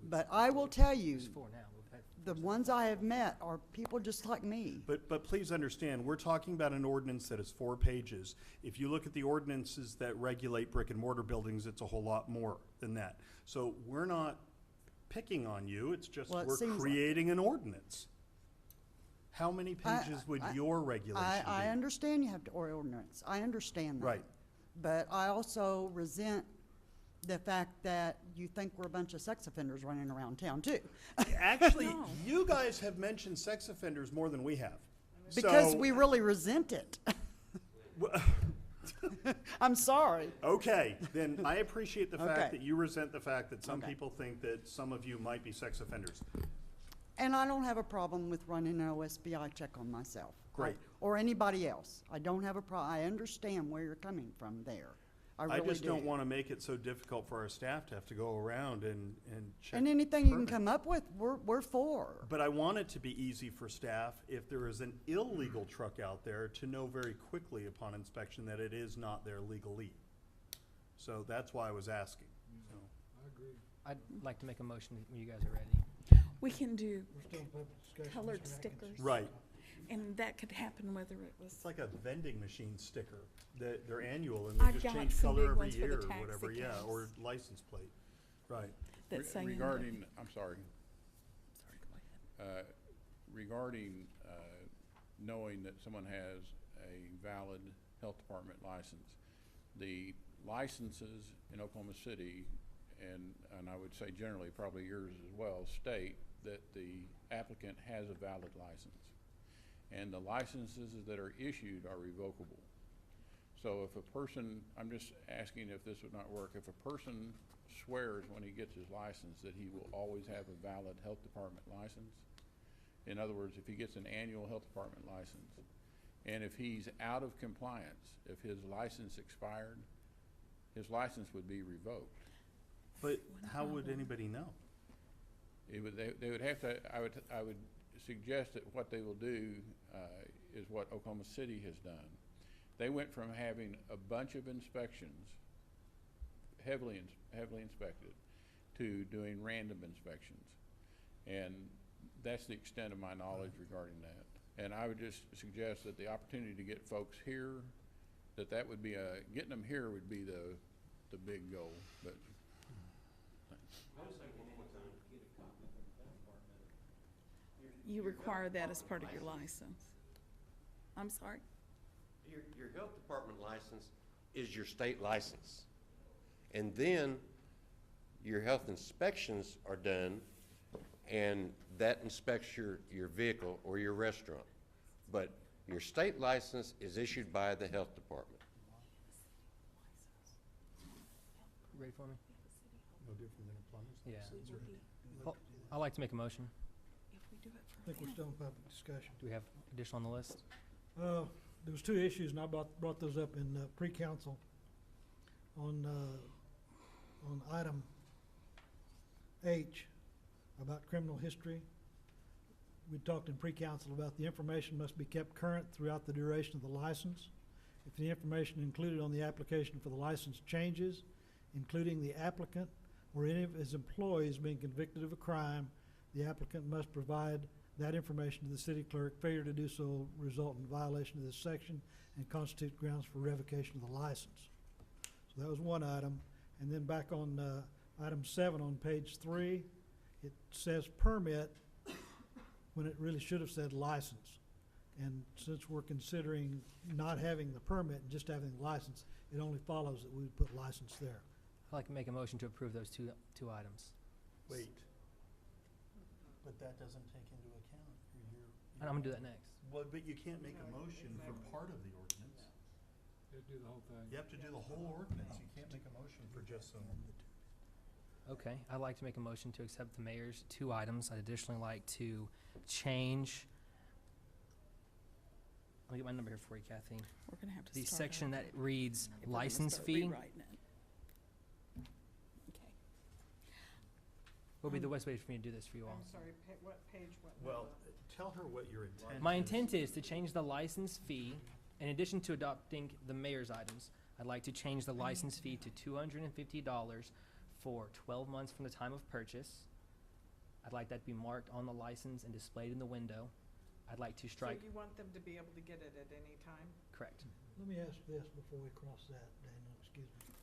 But I will tell you, There's 4 now. We've had the ones I have met are people just like me. But please understand, we're talking about an ordinance that is 4 pages. If you look at the ordinances that regulate brick and mortar buildings, it's a whole lot more than that. So we're not picking on you, it's just Well, it we're seems like creating an ordinance. How many pages would your regulation be? I understand you have to ordinance, I understand that. Right. But I also resent the fact that you think we're a bunch of sex offenders running around town too. Actually, you guys have mentioned sex offenders more than we have. Because So- we really resent it. I'm sorry. Okay, then I appreciate the fact Okay. that you resent the fact that some Okay. people think that some of you might be sex offenders. And I don't have a problem with running an OSBI check on myself. Great. Or anybody else. I don't have a I understand where you're coming from there. I really do. just don't want to make it so difficult for our staff to have to go around and check. And anything you can permits. come up with, we're for. But I want it to be easy for staff, if there is an illegal truck out there, to know very quickly upon inspection that it is not there legally. So that's why I was asking. So, I agree. I'd like to make a motion when you guys are ready. We can do We're still in public discussion, colored Mr. Atkins. stickers. right. And that could happen whether it was. It's like a vending machine sticker. They're annual and they I've just got change some color big every ones for the year or taxi whatever, yeah, cabs. or license plate. Right. That say Regarding, I'm sorry. Regarding, knowing that someone has a valid health department license, the licenses in Oklahoma City, and I would say generally, probably yours as well, state that the applicant has a valid license. And the licenses that are issued are revocable. So if a person, I'm just asking if this would not work, if a person swears when he gets his license that he will always have a valid health department license, in other words, if he gets an annual health department license, and if he's out of compliance, if his license expired, his license would be revoked. But how would anybody know? It would, they would have to, I would suggest that what they will do is what Oklahoma City has done. They went from having a bunch of inspections, heavily inspected, to doing random inspections. And that's the extent of my knowledge regarding that. And I would just suggest that the opportunity to get folks here, that would be getting them here would be the big goal, but. You require that as part of your license. I'm sorry? Your health department license is your state license. And then your health inspections are done, and that inspects your vehicle or your restaurant. But your state license is issued by the health department. Ready for me? No different than a plumber's Yeah. license. Well, I'd like to make a motion. I think we're still in public discussion. Do we have additional on the list? There was two issues, and I brought those up in pre-council. On item H, about criminal history, we talked in pre-council about the information must be kept current throughout the duration of the license. If the information included on the application for the license changes, including the applicant or any of his employees being convicted of a crime, the applicant must provide that information to the city clerk. Failure to do so will result in violation of this section and constitute grounds for revocation of the license. So that was one item. And then back on item 7 on page 3, it says permit when it really should have said license. And since we're considering not having the permit and just having the license, it only follows that we would put license there. I'd like to make a motion to approve those two items. Wait. But that doesn't take into account your. And I'm gonna do that next. Well, but you can't make a motion for part of the ordinance. You do the whole thing. You have to do the whole ordinance. You can't make a motion for just some. Okay, I'd like to make a motion to accept the mayor's 2 items. I'd additionally like to change, let me get my number here for you, Kathy. We're gonna have to The start section over that reads if we're gonna license start fee. rewriting it. Okay. What would be the best way for me to do this for you all? I'm sorry, what page, what Well, number? tell her what your intent is. My intent is to change the license fee. In addition to adopting the mayor's items, I'd like to change the license fee to $250 for 12 months from the time of purchase. I'd like that to be marked on the license and displayed in the window. I'd like to strike, So you want them to be able to get it at any time? correct. Let me ask this before we cross that, Daniel, excuse me.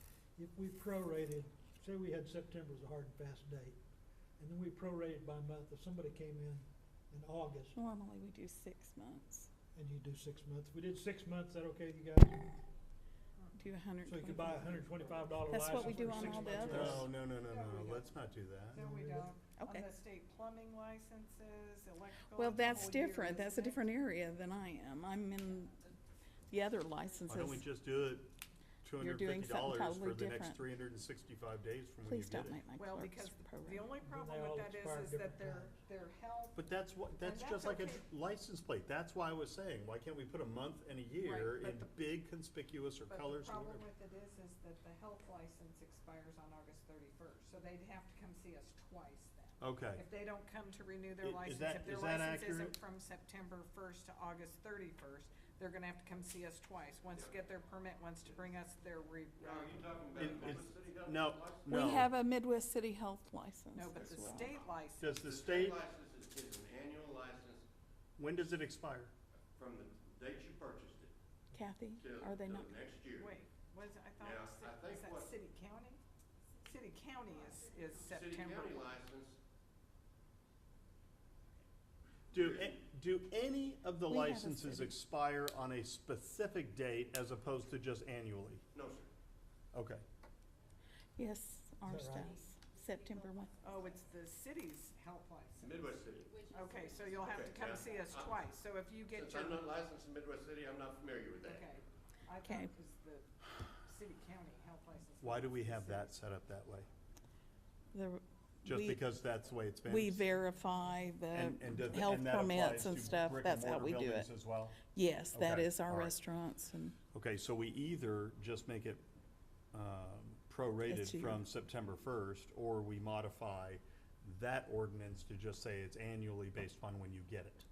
If we prorated, say we had September as a hard and fast date, and then we prorated by month, if somebody came in August, Normally, we do 6 months. and you do 6 months, if we did 6 months, is that okay with you guys? Do a hundred. So you could buy a $125 license That's what we do for on 6 all the months. others. No, let's not do that. No, we don't. Okay. On the state plumbing licenses, electrical. Well, it's a that's whole year, different. That's a isn't it? different area than I am. I'm in the other Why don't we licenses. just do it $250 You're doing something for totally the next different. 365 days from when you Please get don't it. make my Well, clerks because prorate. the only problem they all with that expire is that different their health, But that's that's just like a okay. license plate. That's why I was saying, why can't we put a month and a year but in the- big conspicuous or but the colors or problem whatever? with it is that the health license expires on August 31st, so they'd have to come see us twice then. Okay, If they don't come to renew their Is license, that- if their is that license accurate? isn't from September 1st to August 31st, they're gonna have to come see us twice. Once to get their permit, once to bring us their no, We no. have a Midwest City Health license No, but as the well. state license, Does the state, license is an annual license when does it expire? from the date you purchased it Kathy, till, are they till not? next year. wait, was, I thought, Now, it I was think that what- city county? City county is City September. county license, Do any of the We have a licenses city. expire on a specific date as opposed to just annually? no, sir. Okay. Yes, ours right? does. September 1. Oh, it's the city's health license. Midwest City. Okay, so you'll have to Okay, come yeah. see us twice, so if you get Since your. I'm not licensed in Midwest City, I'm not familiar with that. Okay, I thought Okay. it was the city county health license. Why do we was the have that city's. set up that way? The, Just we, because that's the way it's been? we verify the And does- health and that applies permits and to stuff. brick and That's how mortar we do it. buildings as well? Yes, that Okay, is our all right. restaurants and Okay, so we either just make it prorated It's you. from September 1st, or we modify that ordinance to just say it's annually based upon when you get it.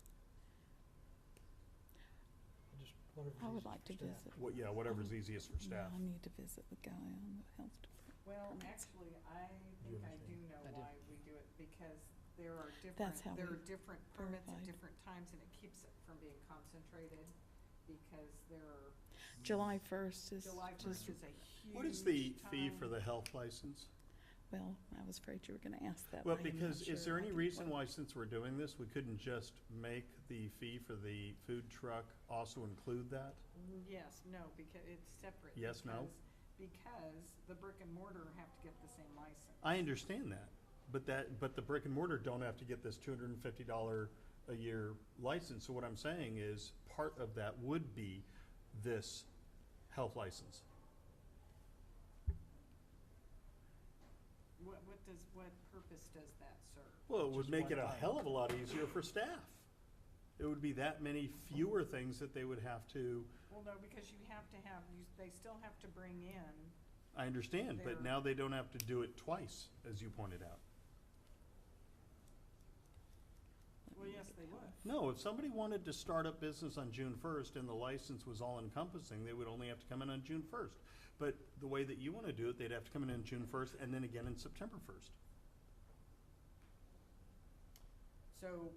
Just whatever's I would easiest like to for staff. visit. Yeah, whatever's easiest for Yeah, staff. I need to visit the guy on the health department. Well, permits. actually, I think I do know I do. why we do it, because there are That's how there we are different permits at verified. different times, and it keeps it from being concentrated, because there are, July 1st is July just, 1st is a huge What is the fee time. for the health license? well, I was afraid you were going to ask that. Well, but I'm not because is sure. there I any can reason look. why, since we're doing this, we couldn't just make the fee for the food truck also include that? Yes, no, because it's separate. Yes, no? Because the brick and mortar have to get the same license. I understand that, but the brick and mortar don't have to get this $250 a year license. So what I'm saying is, part of that would be this health license. What purpose does that serve? Well, it would Just make it one a time. hell of a lot easier for staff. It would be that many fewer things that they would have to, Well, no, because you have to have, they still have to bring in, I understand, but They're- now they don't have to do it twice, as you pointed out. Let well, me yes, look they at would. health. No, if somebody wanted to start up business on June 1st and the license was all encompassing, they would only have to come in on June 1st. But the way that you want to do it, they'd have to come in on June 1st and then again in September 1st. So,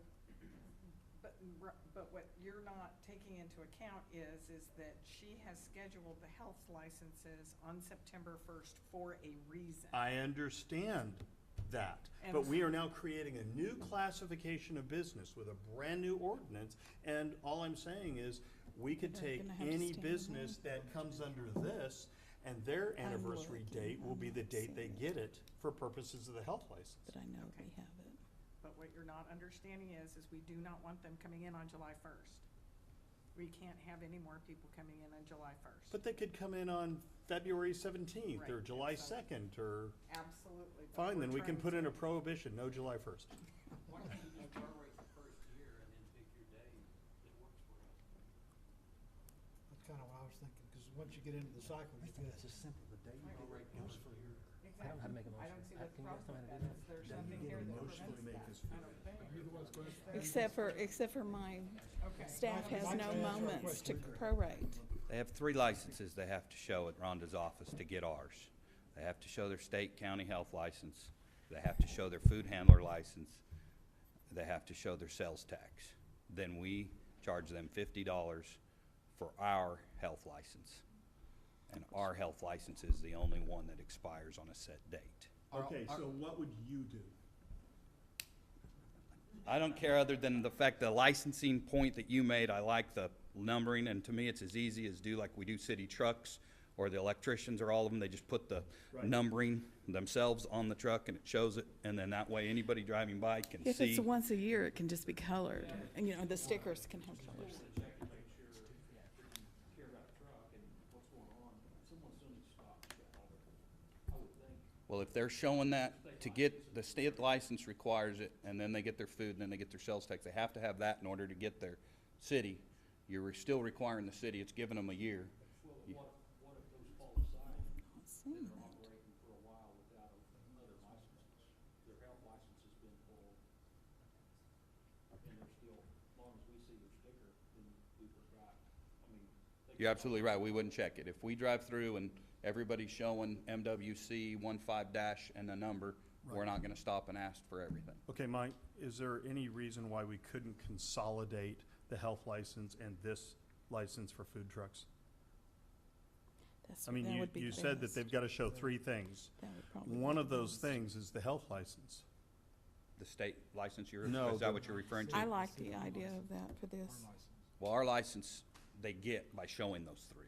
but what you're not taking into account is that she has scheduled the health licenses on September 1st for a reason. I understand that, And- but we are now creating a new classification of business with a brand-new ordinance, and all I'm saying is, we could They're take gonna have to any stand in business that comes under this, and their anniversary looking, date will I'm be the not date they seeing it. get it for purposes of the health license. But I know Okay. we have it. But what you're not understanding is we do not want them coming in on July 1st. We can't have any more people coming in on July 1st. But they could come in on February 17th or Right, July and so- 2nd, or, Absolutely. but fine, we're then we can trying put in to- a prohibition, no July 1st. Why don't you just prorate the first year and then pick your day that works for you? That's kind of what I was thinking, because once you get into the cycle, you get. It's just simple, the day you prorate goes for your. Exactly. how to make a I don't motion. see I what the think that's problem with the way that to do is. There's something here that prevents that, I don't think. Except staff has Mike's no answer our moments to question. prorate. They have 3 licenses they have to show at Rhonda's office to get ours. They have to show their state county health license, they have to show their food handler license, they have to show their sales tax. Then we charge them $50 for our health license. And our health license is the only one that expires on a set date. Okay, so what would you do? I don't care other than the fact, the licensing point that you made, I like the numbering, and to me, it's as easy as do like we do city trucks, or the electricians, or all of them, they just put the Right. numbering themselves on the truck and it shows it, and then that way, anybody driving by can If see. it's once a year, it can just be colored, and, you know, the stickers can have colors. Check to make sure that you care about a truck and what's going on. If someone's doing example, if they're showing that to get, the state license requires it, and then they get their food, and then they get their sales tax, they have to have that in order to get their city. You're still requiring the city, it's giving them a year. Well, what if those fall aside and they're operating for a while without other licenses? Their health license has been pulled, and they're still, as long as we see their sticker, then we forgot, I mean. You're absolutely right, we wouldn't check it. If we drive through and everybody's showing MWC 15 dash and the number, we're not gonna stop and ask for everything. Okay, Mike, is there any reason why we couldn't consolidate the health license and this license for food trucks? I mean, you said that they've got to show three things. One of those things is the health license. The state license, No, is that the- what you're referring to? I like the idea of that for this. Well, our license, they get by showing those three.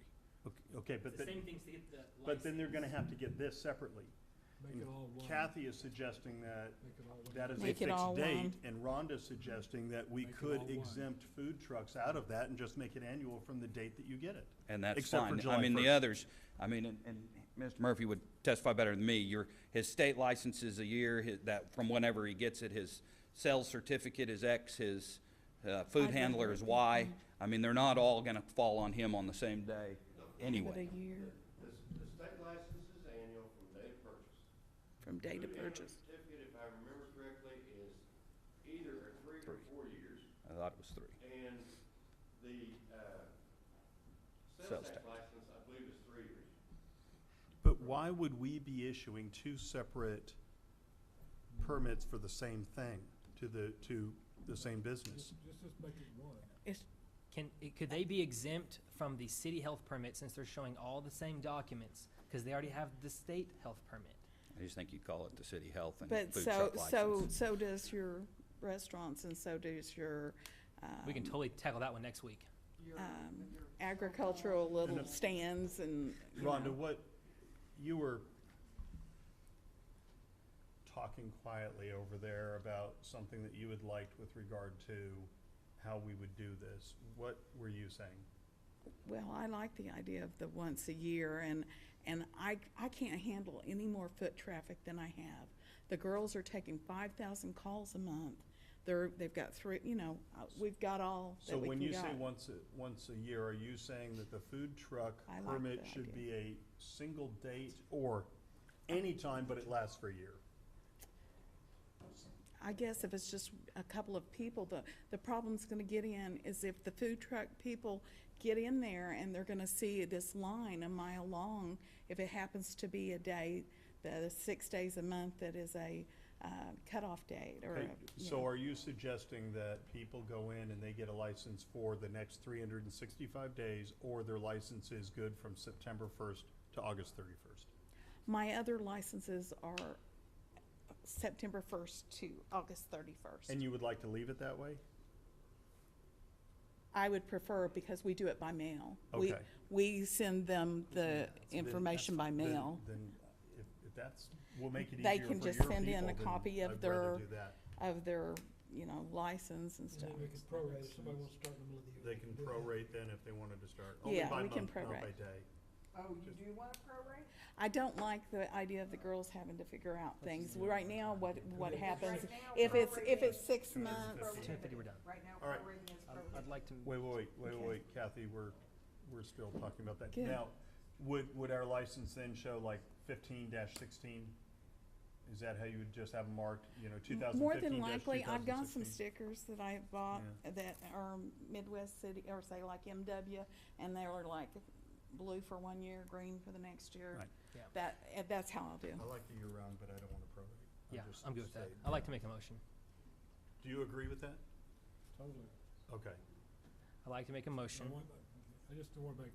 Okay, but The then, same things to get the but then they're license. gonna have to get this separately. Make it all one. Kathy is suggesting that Make it all one. that is a Make it all fixed date, one. and Rhonda's suggesting that we Make it could all one. exempt food trucks out of that and just make it annual from the date that you get it. And that's Except for fine. July I mean, the 1st. others, I mean, and Mr. Murphy would testify better than me. His state license is a year, that, from whenever he gets it, his sales certificate is X, his food handler is Y. I mean, they're not all gonna fall on him on the same day But anyway. a year The state license is annual from day of purchase. from date of Food handler purchase. certificate, if I remember correctly, is either 3 or 4 years. I thought it was 3. And the Sales sales tax. tax license, I believe, is 3 years. But why would we be issuing two separate permits for the same thing to the same business? Just make it one. It's, Could they be exempt from the city health permit since they're showing all the same documents? Because they already have the state health permit. I just think you call it the city health and but food so, truck so, license. so does your restaurants and so does your, We can totally tackle that one next week. agricultural little stands and, you Rhonda, know. what, you were talking quietly over there about something that you had liked with regard to how we would do this. What were you saying? Well, I like the idea of the once a year, and I can't handle any more foot traffic than I have. The girls are taking 5,000 calls a month. They've got three, you know, we've got all So that we when can you say got. once a year, are you saying that the food truck I like permit that should idea. be a single date or any time, but it lasts for a year? I guess if it's just a couple of people, the problem's gonna get in is if the food truck people get in there and they're gonna see this line a mile long, if it happens to be a day, the 6 days a month that is a cutoff date or, Okay, you so know. are you suggesting that people go in and they get a license for the next 365 days, or their license is good from September 1st to August 31st? My other licenses are September 1st to August 31st. And you would like to leave it that way? I would prefer because we do it by mail. Okay. We send them the information by mail. Then if that's, we'll make it easier They for your can people, just send in a then copy I'd of rather do that. their, you know, license and And stuff. then we can prorate if somebody wants to start in the middle of the year. They can do that. prorate then if they wanted to start. Yeah, Only by we can month, not by prorate. day. Oh, you do want to prorate? I don't like the idea of the girls having to figure out things. Right now, what happens, Right now, if prorating it's is- 6 months, prorating 10:50 we're is- done. Right now, All right. prorating is I'd prorated. like to. Wait, Kathy, we're still talking about that. Good. Now, would our license then show like 15-16? Is that how you would just have them marked, 2015-2016? more than likely, I've got some stickers that I bought Yeah. that are Midwest City, or say like MW, and they were like blue for 1 year, green for the next year. Right. Yeah. That's how I'll do. I like the year-round, but I don't want to prorate. Yeah, just I'm good with that. say- I'd like to make a motion. Do you agree with that? Totally. Okay. I'd like to make a motion. I just don't want to make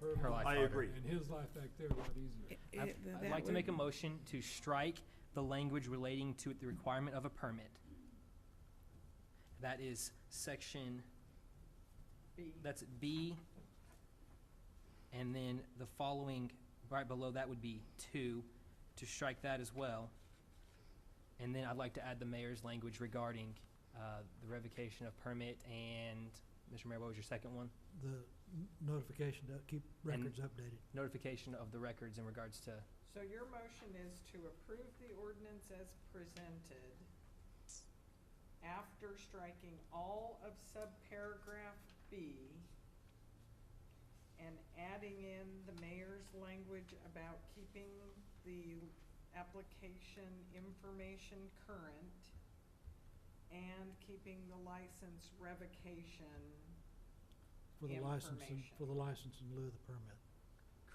her Her life life I agree. and his life back there a lot easier. I'd like to make a motion to strike the language relating to the requirement of a permit. That is section, that's B, and then the following, right below that would be 2, to strike that as well. And then I'd like to add the mayor's language regarding the revocation of permit and, Mr. Mayor, what was your second one? notification to keep records updated. Notification of the records in regards to, So your motion is to approve the ordinance as presented after striking all of subparagraph B and adding in the mayor's language about keeping the application information current and keeping the license revocation For the license, information. for the license in lieu of the permit.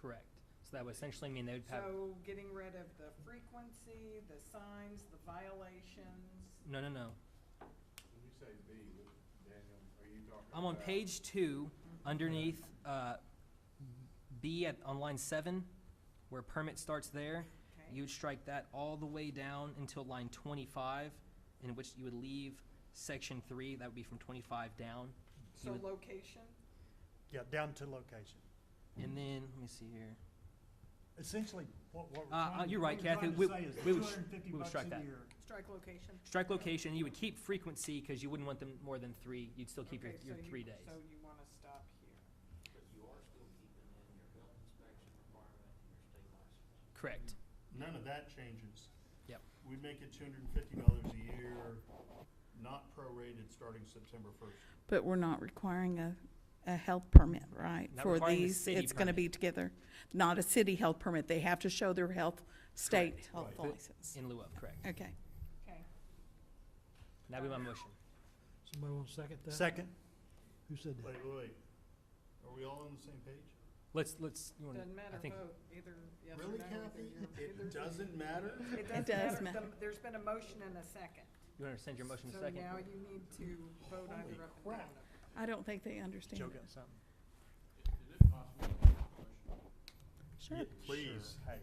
correct. So that would essentially mean they would have, So getting rid of the frequency, the signs, the violations. no, no, no. When you say B, Daniel, are you talking I'm on page 2, underneath, B on line 7, where permit starts there. Okay. You would strike that all the way down until line 25, in which you would leave section 3, that would be from 25 down. You So would- location? Yeah, down to location. And then, let me see here. Essentially, what we're trying, You're what right, we're Kathy. trying to We- say is we would 250 we would bucks strike a that. year. Strike location? Strike location, you would keep frequency, because you wouldn't want them more than 3, you'd still keep Okay, your so 3 you- days. So you wanna stop here. But you are still keeping in your health inspection requirement and your state license. Correct. None of that changes. Yep. We make it $250 a year, not prorated starting September 1st. But we're not requiring a health permit, right? Not For requiring the these, city it's gonna permit. be together, not a city health permit. They have to show their state Correct. health Right. license. In lieu of, correct. Okay. Okay. That'd be my motion. Somebody want to second that? Second, Who said that? Wait. Are we all on the same page? Let's, you wanna, Doesn't I matter, think, vote, either yes or no. Really, either Kathy? you're- either- It doesn't matter? It doesn't does matter. matter. There's been a motion and a second. you wanna send your motion a So second? now you need to vote Holy either up and crap. down. I don't think they understand. Joe got something. Is it possible to ask a question? Sure. Yeah, please. Hey,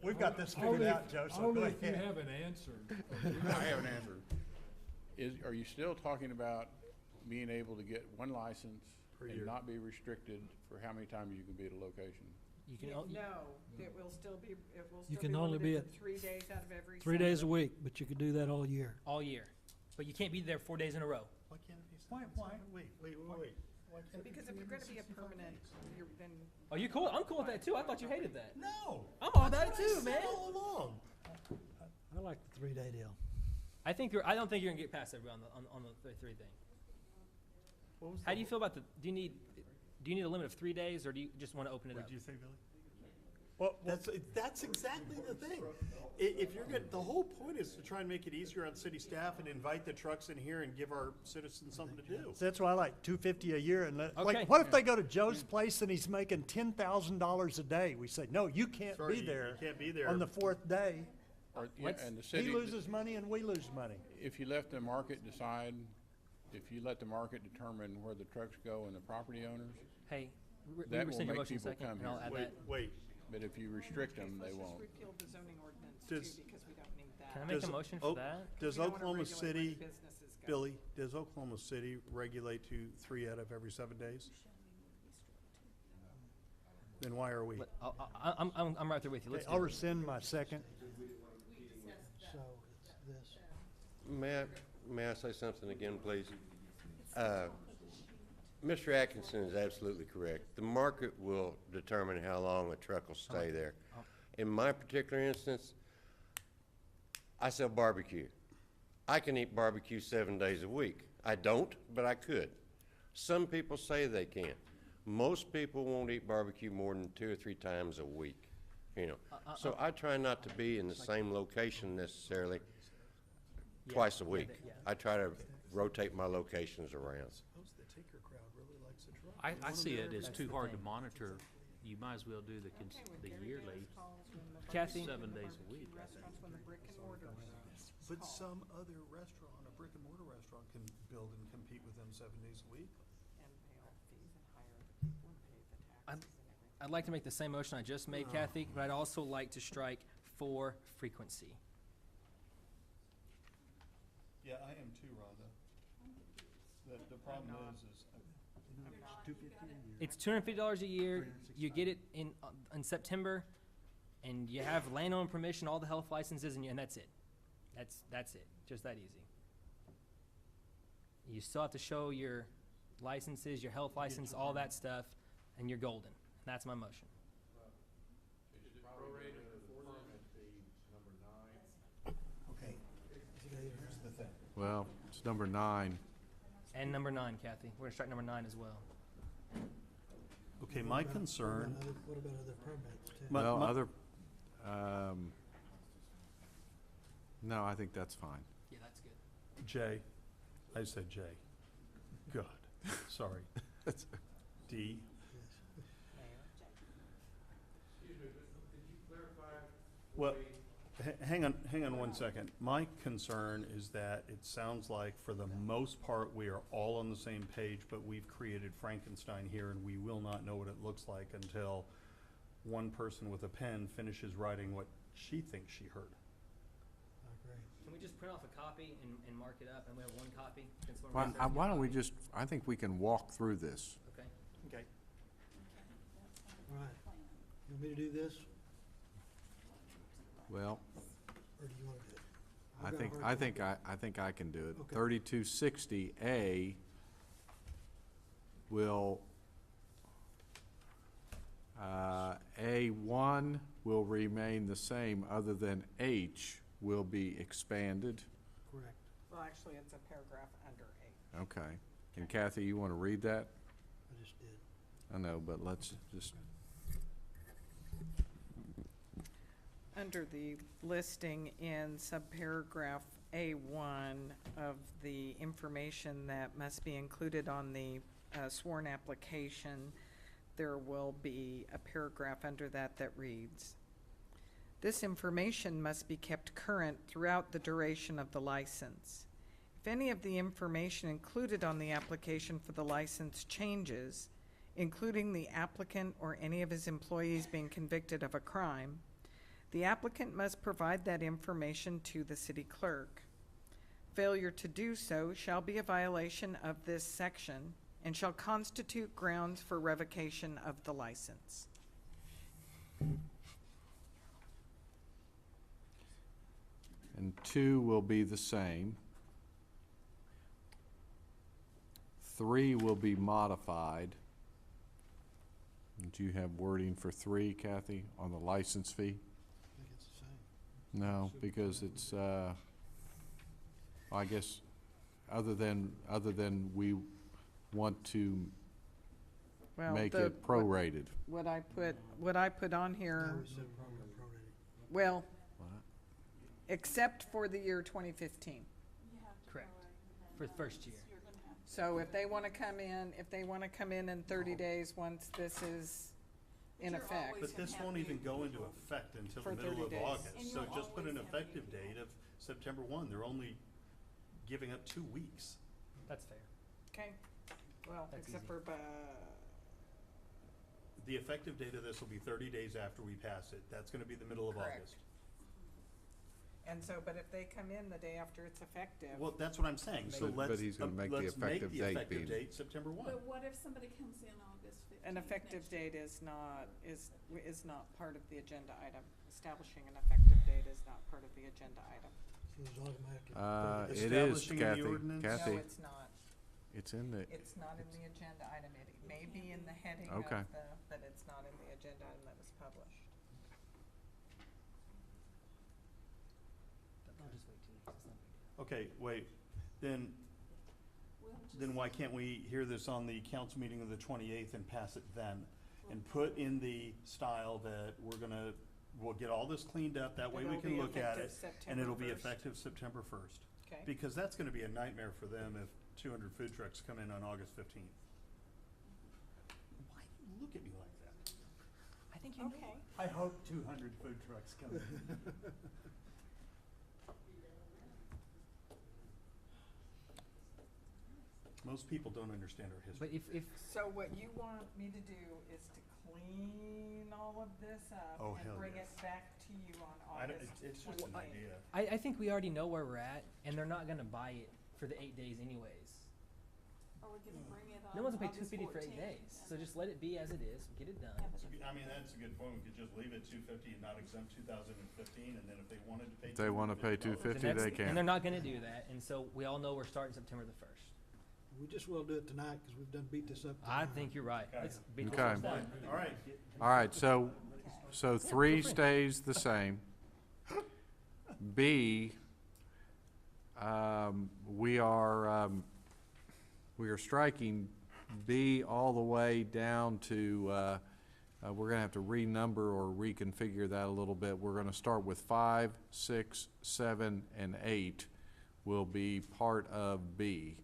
we've got this figured Only out, if- Joe, so go Only if you ahead. have an answer. I have an answer. Are you still talking about being able to get one license Per year. and not be restricted for how many times you can be at a location? You can, No, it will still be, it will You still can be only be limited at to 3 days out of every 3 days a seven. week, but you could do that all year. all year. But you can't be there 4 days in a row. Why can't it be Why- 7 why? Wait. Why can't it Because be if you're gonna be a 365 permanent, days? you're then. Oh, you cool? I'm cool with that too. I thought you hated that. No! I'm all about That's it what I too, said man. all along. I like the 3-day deal. I don't think you're gonna get past everybody on the 3 thing. What was How the do you whole- feel about do you need a limit of 3 days, or do you just wanna open it up? What'd you say, Billy? Well, that's exactly the thing. If you're the whole point is to try and make it easier on city staff and invite the trucks in here and give our citizens something to do. So that's why I like 250 a year and Okay. like, what if they go to Joe's place and he's making $10,000 a day? We say, no, you can't Sorry, be you there can't be there. on the 4th day. Or, yeah, Let's- and the He city, loses money and we lose money. if you let the market decide, if you let the market determine where the trucks go and the property owners, Hey, That will rescind your make motion a people second, come and I'll here. add that. Wait. but if you restrict them, they Let's won't. just repeal the zoning ordinance Does- too, because we don't need that. Can I make a Does motion for Oak- that? Does We don't wanna Oklahoma regulate where City, businesses go. Billy, does Oklahoma City regulate to 3 out of every 7 days? Then why are we? I'm right there with you. Let's I'll do it. rescind my second. So it's this. May I say something again, please? Mr. Atkinson is absolutely correct. The market will determine how long a truck will stay there. In my particular instance, I sell barbecue. I can eat barbecue 7 days a week. I don't, but I could. Some people say they can. Most people won't eat barbecue more than 2 or 3 times a week, you know. So I try not to be in the same location necessarily twice a week. I try to rotate my locations around. Suppose the taker crowd really likes the truck. I see it as That's too the hard to thing. monitor. You might as well do the Okay, with Gary yearly, Davis calls when the Kathy? barbecue- 7 the days a barbecue week. Restaurants, when the brick and mortar. But some other restaurant, a brick and mortar restaurant can build and compete with them 7 days a week. And pay all the fees and hire the people and pay the taxes and everything. I'd like to make the same motion I just made, Kathy, but I'd also like to strike for frequency. Yeah, I am too, Rhonda. The problem is It's $250 a year. You get it in September, and you have landowner permission, all the health licenses, and that's it. That's it. Just that easy. You still have to show your licenses, your health license, all that stuff. and you're golden. That's my motion. Okay, here's the thing. Well, it's number 9. And number 9, Kathy. We're gonna strike number 9 as well. Okay, my concern, What about other permits too? My- Well, my- other, no, I think that's fine. Yeah, that's good. J, I said J. Good, sorry. D, well, hang on 1 second. My concern is that it sounds like for the most part, we are all on the same page, but we've created Frankenstein here and we will not know what it looks like until one person with a pen finishes writing what she thinks she heard. I agree. Can we just print off a copy and mark it up, and we have one copy? Can someone Why raise their why don't we copy? just, I think we can walk through this. Okay. Okay. All right. You want me to do this, Well, or do you want to do it? I I've got a think, hard I time. think, I think I can do it. Okay. 3260A will, A1 will remain the same, other than H will be expanded. Correct. Well, actually, it's a paragraph under A. Okay. And Kathy, you want to read that? I just did. I know, but let's just, Under the listing in subparagraph A1 of the information that must be included on the sworn application, there will be a paragraph under that that reads, "This information must be kept current throughout the duration of the license. If any of the information included on the application for the license changes, including the applicant or any of his employees being convicted of a crime, the applicant must provide that information to the city clerk. Failure to do so shall be a violation of this section and shall constitute grounds for revocation of the license." and 2 will be the same. 3 will be modified. Do you have wording for 3, Kathy, on the license fee? I think it's the same. No, because it's, I guess, other than we want to Well, make the- it prorated. What I put on here, No, we said prorated. well, What? except for the year 2015. Correct. For the first year. So if they want to come in, in 30 days, once this is in effect. But this won't even go into effect until For the middle 30 of days. August, so just put an effective date of September 1. They're only giving up 2 weeks. That's fair. Okay, well, That's except easy. for, The effective date of this will be 30 days after we pass it. That's gonna be the middle of Correct. August. and so, but if they come in the day after it's effective. Well, that's what I'm saying, so But let's, he's gonna make the let's make effective the date effective be- date September 1. But what if somebody comes in August 15th? An effective next year? date is not part of the agenda item. Establishing an effective date is not part of the agenda item. So it's automatically. It is, Establishing in the Kathy. ordinance? Kathy, No, it's not. it's in the, It's not in the agenda item. It may be in the heading of Okay. but it's not in the agenda item that was published. I'll just wait 2 weeks. It's not a big deal. Okay, wait, then why can't we hear this on the council meeting of the 28th and pass it then? And put in the style that we'll get all this cleaned up, that way we It'll can be look at it. effective And it'll be September 1st. effective September 1st. Okay. Because that's gonna be a nightmare for them if 200 food trucks come in on August 15th. Why you look at me like that? I think you know. Okay. I hope 200 food trucks come in. Most people don't understand our history. But if So what you want me to do is to clean all of this up Oh, and hell bring yes. it back to you on I don't, August it's just an 28th. idea. I think we already know where we're at, and they're not gonna buy it for the 8 days anyways. Are we gonna bring it on No one's gonna pay August $250 for 8 14th? days, so just let it be as it is, get it done. I mean, that's a good point. We could just leave it 250 and not exempt 2015, and then if they wanted to pay. If they wanna pay $250, $250, And that's- they can. And they're not gonna do that, and so we all know we're starting September the 1st. We just will do it tonight because we've done beat this up. I tonight. think you're right. Let's beat this Okay. up. All right. All right, so 3 stays the same. B, we are striking B all the way down to, we're gonna have to renumber or reconfigure that a little bit. We're gonna start with 5, 6, 7, and 8 will be part of B.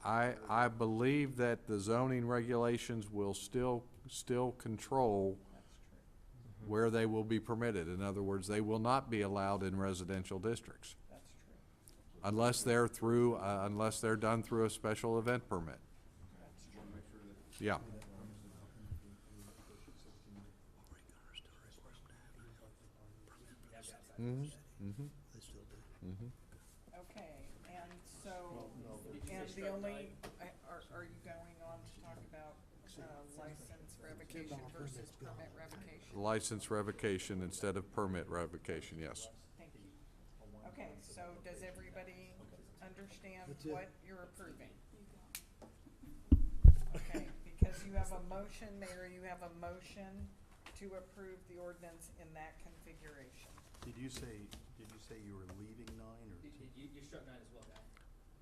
I believe that the zoning regulations will still control where they will be permitted. In other words, they will not be allowed in residential districts. Unless they're done through a special event permit. Yeah. Okay, and so, and the only, are you going on to talk about, license revocation versus permit revocation? License revocation instead of permit revocation, yes. Thank you. Okay, so does everybody understand That's it. what you're approving? Okay, because you have a motion, Mayor, you have a motion to approve the ordinance in that configuration. Did you say you were leaving 9 or? You struck 9 as well, guy.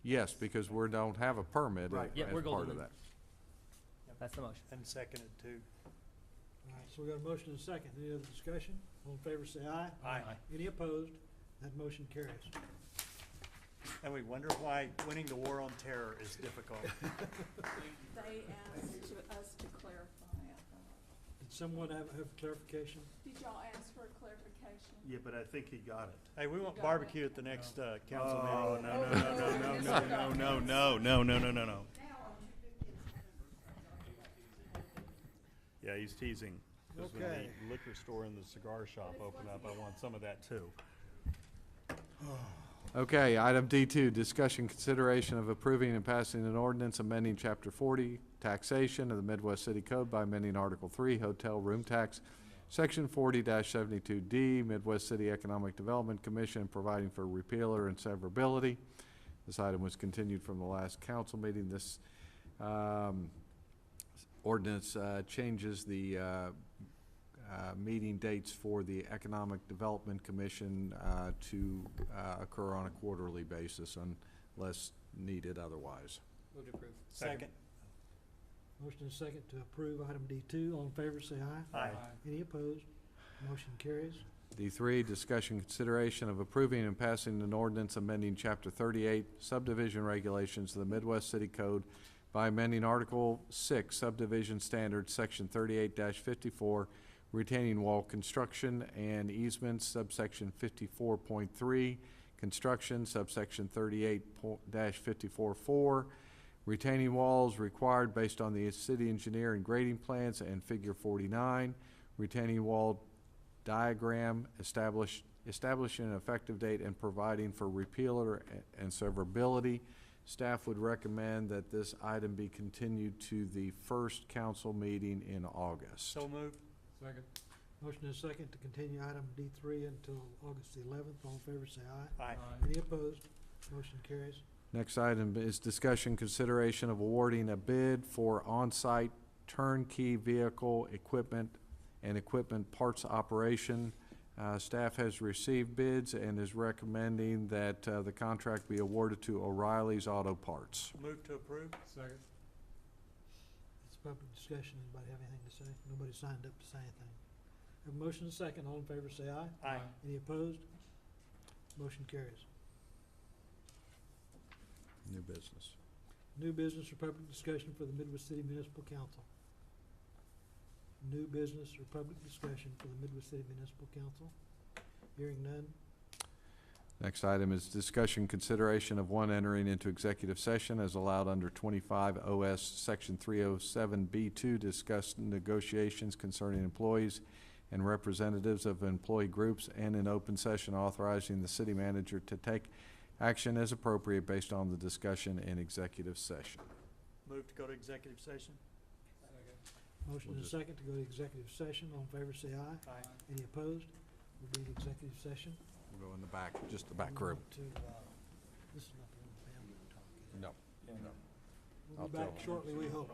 Yes, because we don't have a permit Right. Yeah, as we're part going of to- that. That's the motion. And seconded too. All right, so we got a motion and a second. Any other discussion? All in favor, say aye. Aye. Any opposed? That motion carries. And we wonder why winning the war on terror is difficult. They asked us to clarify, I thought. Did someone have clarification? Did y'all ask for a clarification? Yeah, but I think he got it. Hey, we want Got it. barbecue at the next, council Oh, meeting. no. Yeah, he's teasing. 'Cause when Okay. the liquor store and the cigar shop open up, I want some of that too. Okay, item D2, discussion consideration of approving and passing an ordinance amending Chapter 40, taxation of the Midwest City Code by amending Article 3, hotel room tax, Section 40-72D, Midwest City Economic Development Commission, providing for repealer and severability. This item was continued from the last council meeting. This ordinance changes the meeting dates for the Economic Development Commission to occur on a quarterly basis unless needed otherwise. Move to approve. Second. Motion and second to approve item D2. All in favor, say aye. Aye. Any opposed? Motion carries. D3, discussion consideration of approving and passing an ordinance amending Chapter 38 subdivision regulations of the Midwest City Code by amending Article 6 subdivision standards, Section 38-54, retaining wall construction and easements, subsection 54.3, construction, subsection 38-54.4, retaining walls required based on the city engineer and grading plans and figure 49, retaining wall diagram, establishing an effective date and providing for repealer and severability. Staff would recommend that this item be continued to the first council meeting in August. So moved. Second. Motion and second to continue item D3 until August the 11th. All in favor, say aye. Aye. Any opposed? Motion carries. Next item is discussion consideration of awarding a bid for on-site turnkey vehicle equipment and equipment parts operation. Staff has received bids and is recommending that the contract be awarded to O'Reilly's Auto Parts. Move to approve. Second. It's public discussion. Anybody have anything to say? Nobody signed up to say anything. Have a motion and second. All in favor, say aye. Aye. Any opposed? Motion carries. New business. New business or public discussion for the Midwest City Municipal Council. New business or public discussion for the Midwest City Municipal Council. Hearing none. Next item is discussion consideration of one entering into executive session as allowed under 25 OS Section 307B2, discuss negotiations concerning employees and representatives of employee groups, and in open session authorizing the city manager to take action as appropriate based on the discussion in executive session. Move to go to executive session. Motion and second to go to executive session. All in favor, say aye. Aye. Any opposed? We'll be in executive session. We'll go in the back, just the back room. This is not the one the family we're talking. No, no. We'll be back shortly, we hope.